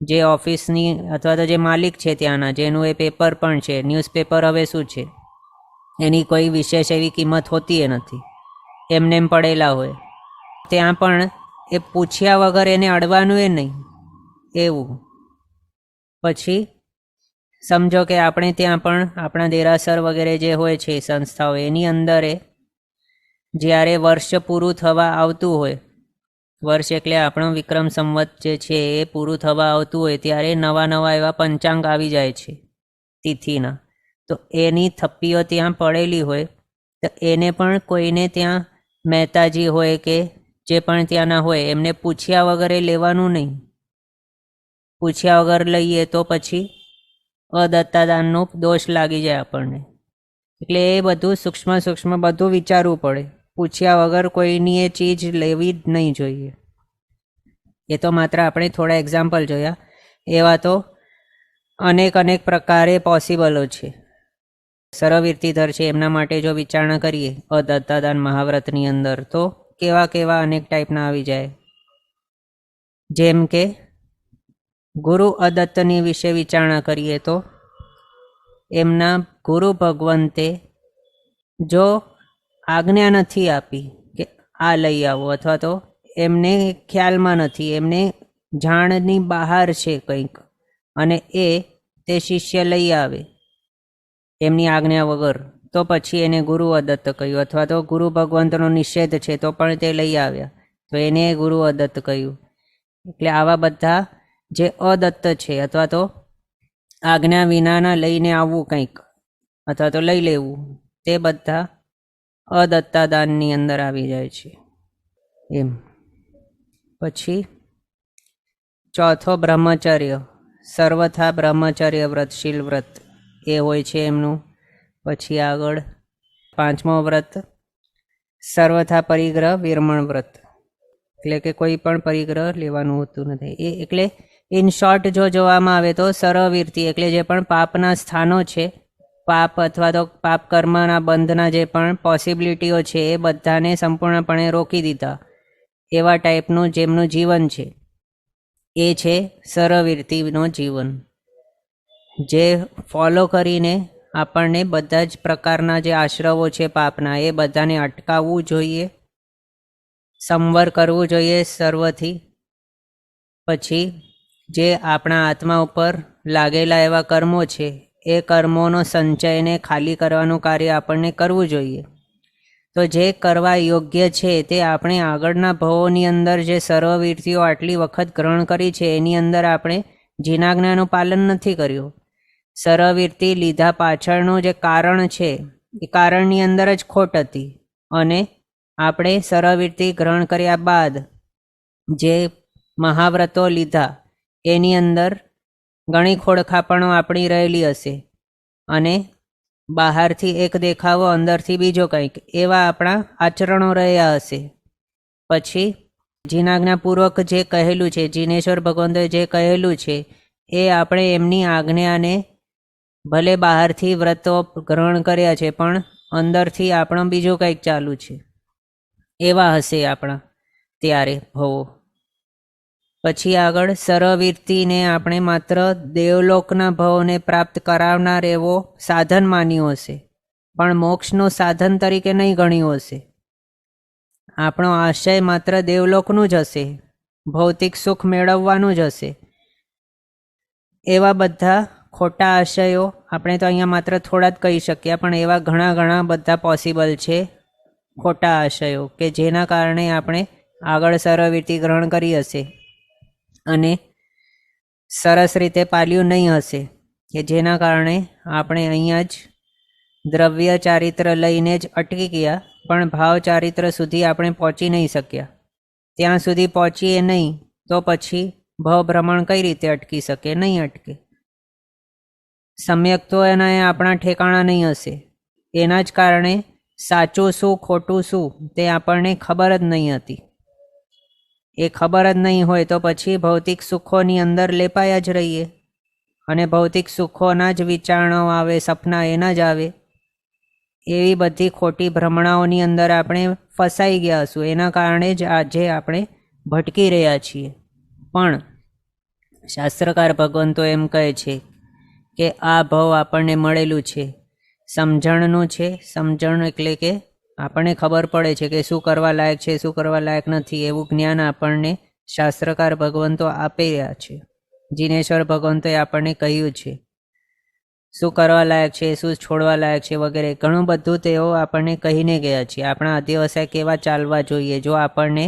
જે ઓફિસની અથવા તો જે માલિક છે ત્યાંના, જેનું એ પેપર પણ છે. ન્યૂઝપેપર હવે શું છે, એની કોઈ વિશેષ એવી કિંમત હોતી એ નથી, એમને એમ પડેલા હોય. ત્યાં પણ એ પૂછ્યા વગર એને અડવાનું એ નહીં એવું. પછી સમજો કે આપણે ત્યાં પણ આપણા દેરાસર વગેરે જે હોય છે સંસ્થાઓ, એની અંદર જ્યારે વર્ષ પૂરું થવા આવતું હોય, વર્ષ એટલે આપણો વિક્રમ સંવત જે છે એ પૂરું થવા આવતું હોય, ત્યારે નવા એવા પંચાંગ આવી જાય છે તિથિના. તો એની થપ્પીઓ ત્યાં પડેલી હોય, તો એને પણ કોઈને ત્યાં મહેતાજી હોય કે જે પણ ત્યાંના હોય, એમને પૂછ્યા વગર લેવાનું નહીં. પૂછ્યા વગર લઈએ તો પછી અદત્તાદાનનો દોષ લાગી જાય આપણને. એટલે એ બધું સૂક્ષ્મ બધું વિચારવું પડે. પૂછ્યા વગર કોઈની એ ચીજ લેવી જ નહીં જોઈએ. એ તો માત્ર આપણે થોડા એક્ઝામ્પલ જોયા, એવા તો અનેક અનેક પ્રકારે પોસિબલો છે. સર્વવીર્તિધર છે એમના માટે જો વિચારણા કરીએ અદત્તાદાન મહાવ્રતની અંદર, તો કેવા કેવા અનેક ટાઈપના આવી જાય. જેમ કે ગુરુ અદત્તની વિશે વિચારણા કરીએ તો એમના ગુરુ ભગવંતે જો આજ્ઞા નથી આપી કે આ લઈ આવો, અથવા તો એમને ખ્યાલમાં નથી, એમને જાણની બહાર છે કંઈક, અને તે શિષ્ય લઈ આવે એમની આજ્ઞા વગર, તો પછી એને ગુરુ અદત્ત કહ્યું. અથવા તો ગુરુ ભગવંતનો નિષેધ છે તો પણ તે લઈ આવ્યા, તો એને ગુરુ અદત્ત કહ્યું. એટલે આવા બધા જે અદત્ત છે, અથવા તો આજ્ઞા વિનાના લઈને આવવું કંઈક, અથવા તો લઈ લેવું, તે બધા અદત્તાદાનની અંદર આવી જાય છે. એમ પછી ચોથો બ્રહ્મચર્ય, સર્વથા બ્રહ્મચર્ય વ્રત, શીલ વ્રત એ હોય છે એમનું. પછી આગળ પાંચમો વ્રત સર્વથા પરિગ્રહ વિરમણ વ્રત, એટલે કે કોઈ પણ પરિગ્રહ લેવાનું હોતું નથી. એ એટલે ઇન શોર્ટ જો જોવામાં આવે તો સર્વવીર્તિ એટલે જે પણ પાપના સ્થાનો છે, પાપ અથવા તો પાપ કર્મના બંધના જે પણ પોસિબિલિટીઓ છે એ બધાને સંપૂર્ણપણે રોકી દીધા એવા ટાઈપનું જેમનું જીવન છે એ છે સર્વવીર્તિનું જીવન, જે ફોલો કરીને આપણને બધા જ પ્રકારના જે આશ્રવો છે પાપના એ બધાને અટકાવવું જોઈએ, સંવર કરવું જોઈએ સર્વથી. પછી જે આપણા આત્મા ઉપર લાગેલા એવા કર્મો છે એ કર્મોનો સંચયને ખાલી કરવાનું કાર્ય આપણને કરવું જોઈએ. તો જે કરવા યોગ્ય છે તે આપણે આગળના ભવોની અંદર જે સર્વવીર્તિઓ આટલી વખત ગ્રહણ કરી છે એની અંદર આપણે જીનાજ્ઞાનું પાલન નથી કર્યું. સર્વવીર્તિ લીધા પાછળનું જે કારણ છે એ કારણની અંદર જ ખોટ હતી, અને આપણે સર્વવીર્તિ ગ્રહણ કર્યા બાદ જે મહાવ્રતો લીધા એની અંદર ઘણી ખોડખાપણો આપણી રહેલી હશે, અને બહારથી એક દેખાવો અંદરથી બીજો કંઈક, એવા આપણા આચરણો રહ્યા હશે. પછી જીનાજ્ઞાપૂર્વક જે કહેલું છે, જીનેશ્વર ભગવંતોએ જે કહેલું છે એ આપણે એમની આજ્ઞાને ભલે બહારથી વ્રતો ગ્રહણ કર્યા છે પણ અંદરથી આપણો બીજું કંઈક ચાલુ છે, એવા હશે આપણા ત્યારે ભવો. પછી આગળ સર્વવીર્તિને આપણે માત્ર દેવલોકના ભવોને પ્રાપ્ત કરાવનાર એવો સાધન માન્યો હશે, પણ મોક્ષનું સાધન તરીકે નહીં ગણ્યું હશે. આપણો આશય માત્ર દેવલોકનું જ હશે, ભૌતિક સુખ મેળવવાનું જ હશે. એવા બધા ખોટા આશયો આપણે તો અહીંયા માત્ર થોડા જ કહી શકીએ, પણ એવા ઘણા ઘણા બધા પોસિબલ છે ખોટા આશયો કે જેના કારણે આપણે આગળ સર્વવીર્તિ ગ્રહણ કરી હશે અને સરસ રીતે પાલ્યું નહીં હશે, કે જેના કારણે આપણે અહીંયા જ દ્રવ્ય ચારિત્ર લઈને જ અટકી ગયા, પણ ભાવ ચારિત્ર સુધી આપણે પહોંચી નહીં શક્યા. ત્યાં સુધી પહોંચીએ નહીં તો પછી ભવભ્રમણ કઈ રીતે અટકી શકે? નહીં અટકે. સમ્યક તો એના આપણા ઠેકાણા નહીં હશે, એના જ કારણે સાચું શું ખોટું શું તે આપણને ખબર જ નહીં હતી. એ ખબર જ નહીં હોય તો પછી ભૌતિક સુખોની અંદર લેપાયા જ રહીએ, અને ભૌતિક સુખોના જ વિચારણો આવે, સપના એના જ આવે. એવી બધી ખોટી ભ્રમણાઓની અંદર આપણે ફસાઈ ગયા હશું. એના કારણે જ આજે આપણે ભટકી રહ્યા છીએ. પણ શાસ્ત્રકાર ભગવંતો એમ કહે છે કે આ ભવ આપણને મળેલું છે સમજણનું છે. સમજણ એટલે કે આપણને ખબર પડે છે કે શું કરવા લાયક છે, શું કરવા લાયક નથી, એવું જ્ઞાન આપણને શાસ્ત્રકાર ભગવંતો આપી રહ્યા છે. જીનેશ્વર ભગવંતોએ આપણને કહ્યું છે શું કરવા લાયક છે, શું છોડવા લાયક છે વગેરે ઘણું બધું તેઓ આપણને કહીને ગયા છે. આપણા અધ્યવસાય કેવા ચાલવા જોઈએ, જો આપણને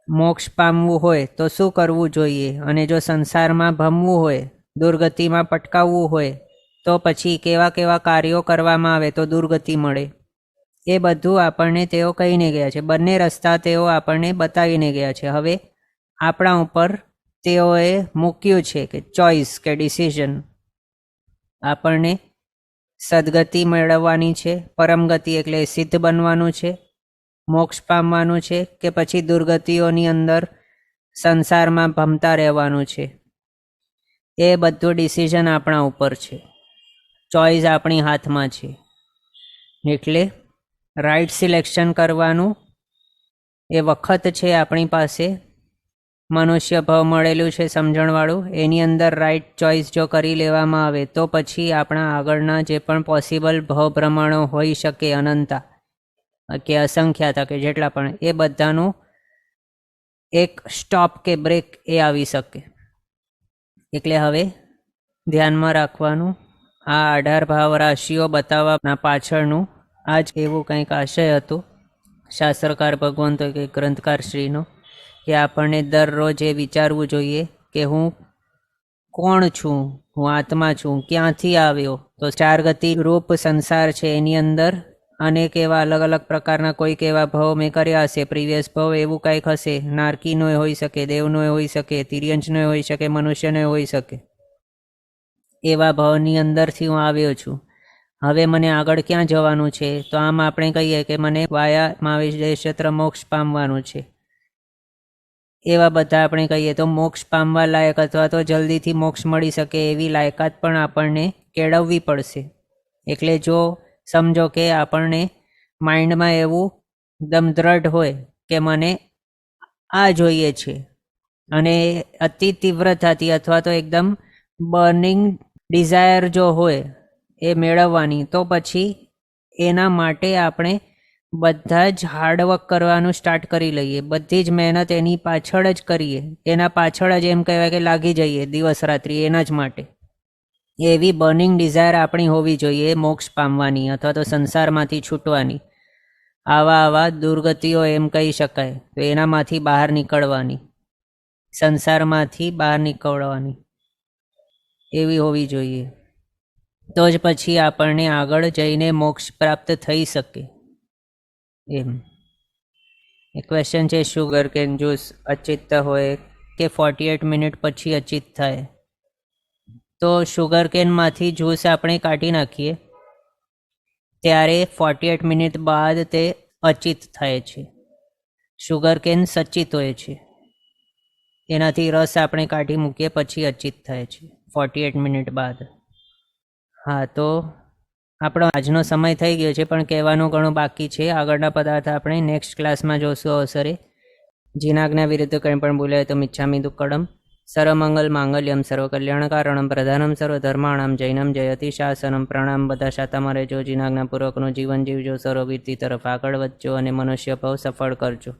મોક્ષ પામવું હોય તો શું કરવું જોઈએ, અને જો સંસારમાં ભમવું હોય, દુર્ગતિમાં પટકાવવું હોય તો પછી કેવા કેવા કાર્યો કરવામાં આવે તો દુર્ગતિ મળે. એ બધું આપણને તેઓ કહીને ગયા છે. બંને રસ્તા તેઓ આપણને બતાવીને ગયા છે. હવે આપણા ઉપર તેઓએ મૂક્યું છે કે ચોઈસ કે ડિસિઝન, આપણને સદગતિ મેળવવાની છે, પરમગતિ એટલે સિદ્ધ બનવાનું છે, મોક્ષ પામવાનું છે, કે પછી દુર્ગતિઓની અંદર સંસારમાં ભમતા રહેવાનું છે. એ બધું ડિસિઝન આપણા ઉપર છે, ચોઈસ આપણી હાથમાં છે. એટલે રાઈટ સિલેક્શન કરવાનું એ વખત છે આપણી પાસે, મનુષ્ય ભાવ મળેલું છે સમજણવાળું, એની અંદર રાઈટ ચોઈસ જો કરી લેવામાં આવે તો પછી આપણા આગળના જે પણ પોસિબલ ભાવ પ્રમાણો હોઈ શકે, અનંતા કે અસંખ્યાતા કે જેટલા પણ, એ બધાનું એક સ્ટોપ કે બ્રેક એ આવી શકે. એટલે હવે ધ્યાનમાં રાખવાનું, આ 18 ભાવ રાશિઓ બતાવવાના પાછળનું આ જ એવું કંઈક આશય હતું શાસ્ત્રકાર ભગવંતો કે ગ્રંથકાર શ્રીનો, કે આપણને દરરોજ એ વિચારવું જોઈએ કે હું કોણ છું, હું આત્મા છું, ક્યાંથી આવ્યો. તો 4 ગતિ રૂપ સંસાર છે, એની અંદર અનેક એવા અલગ અલગ પ્રકારના કોઈક એવા ભાવ મેં કર્યા હશે, પ્રિવિયસ ભાવ એવું કંઈક હશે, નારકીનો હોઈ શકે, દેવનો હોઈ શકે, તિર્યંશનો હોઈ શકે, મનુષ્યનો હોઈ શકે. એવા ભાવની અંદરથી હું આવ્યો છું. હવે મને આગળ ક્યાં જવાનું છે? તો આમ આપણે કહીએ કે મને વાયા માવિષેત્ર મોક્ષ પામવાનું છે. એવા બધા આપણે કહીએ તો મોક્ષ પામવા લાયક અથવા તો જલ્દીથી મોક્ષ મળી શકે એવી લાયકાત પણ આપણને કેળવવી પડશે. એટલે જો સમજો કે આપણને માઇન્ડમાં એવું એકદમ દ્રઢ હોય કે મને આ જોઈએ છે, અને અતિ તીવ્રતાથી અથવા તો એકદમ બર્નિંગ ડિઝાયર જો હોય એ મેળવવાની, તો પછી એના માટે આપણે બધા જ હાર્ડવર્ક કરવાનું સ્ટાર્ટ કરી લઈએ, બધી જ મહેનત એની પાછળ જ કરીએ, એના પાછળ જ એમ કહેવાય કે લાગી જઈએ દિવસ રાત્રિ એના જ માટે. એવી બર્નિંગ ડિઝાયર આપણી હોવી જોઈએ મોક્ષ પામવાની અથવા તો સંસારમાંથી છૂટવાની. આવા દુર્ગતિઓ એમ કહી શકાય, તો એનામાંથી બહાર નીકળવાની, સંસારમાંથી બહાર નીકળવાની એવી હોવી જોઈએ. તો જ પછી આપણને આગળ જઈને મોક્ષ પ્રાપ્ત થઈ શકે. એમ એ ક્વેશ્ચન છે, શુગર કેન જ્યુસ અચિત્ત હોય કે 48 મિનિટ પછી અચિત થાય? તો શુગર કેનમાંથી જ્યુસ આપણે કાઢી નાખીએ ત્યારે 48 મિનિટ બાદ તે અચિત થાય છે. શુગર કેન સચિત હોય છે, એનાથી રસ આપણે કાઢી મૂકીએ પછી અચિત થાય છે 48 મિનિટ બાદ. હા, તો આપણો આજનો સમય થઈ ગયો છે, પણ કહેવાનું ઘણું બાકી છે. આગળના પદાર્થ આપણે નેક્સ્ટ ક્લાસમાં જોશું અવસરે. જીનાજ્ઞા વિરુદ્ધ કંઈ પણ બોલાય તો મિચ્છામિ દુક્કડમ. સર્વમંગલ માંગલ્યમ સર્વકલ્યાણકારણમ પ્રધાનમ સર્વધર્માણામ જૈનમ જયતિ શાસનમ. પ્રણામ. બધા શાતામાં રહેજો, જીનાજ્ઞાપૂર્વકનું જીવન જીવજો, સર્વવીરતી તરફ આગળ વધજો અને મનુષ્ય ભાવ સફળ કરજો.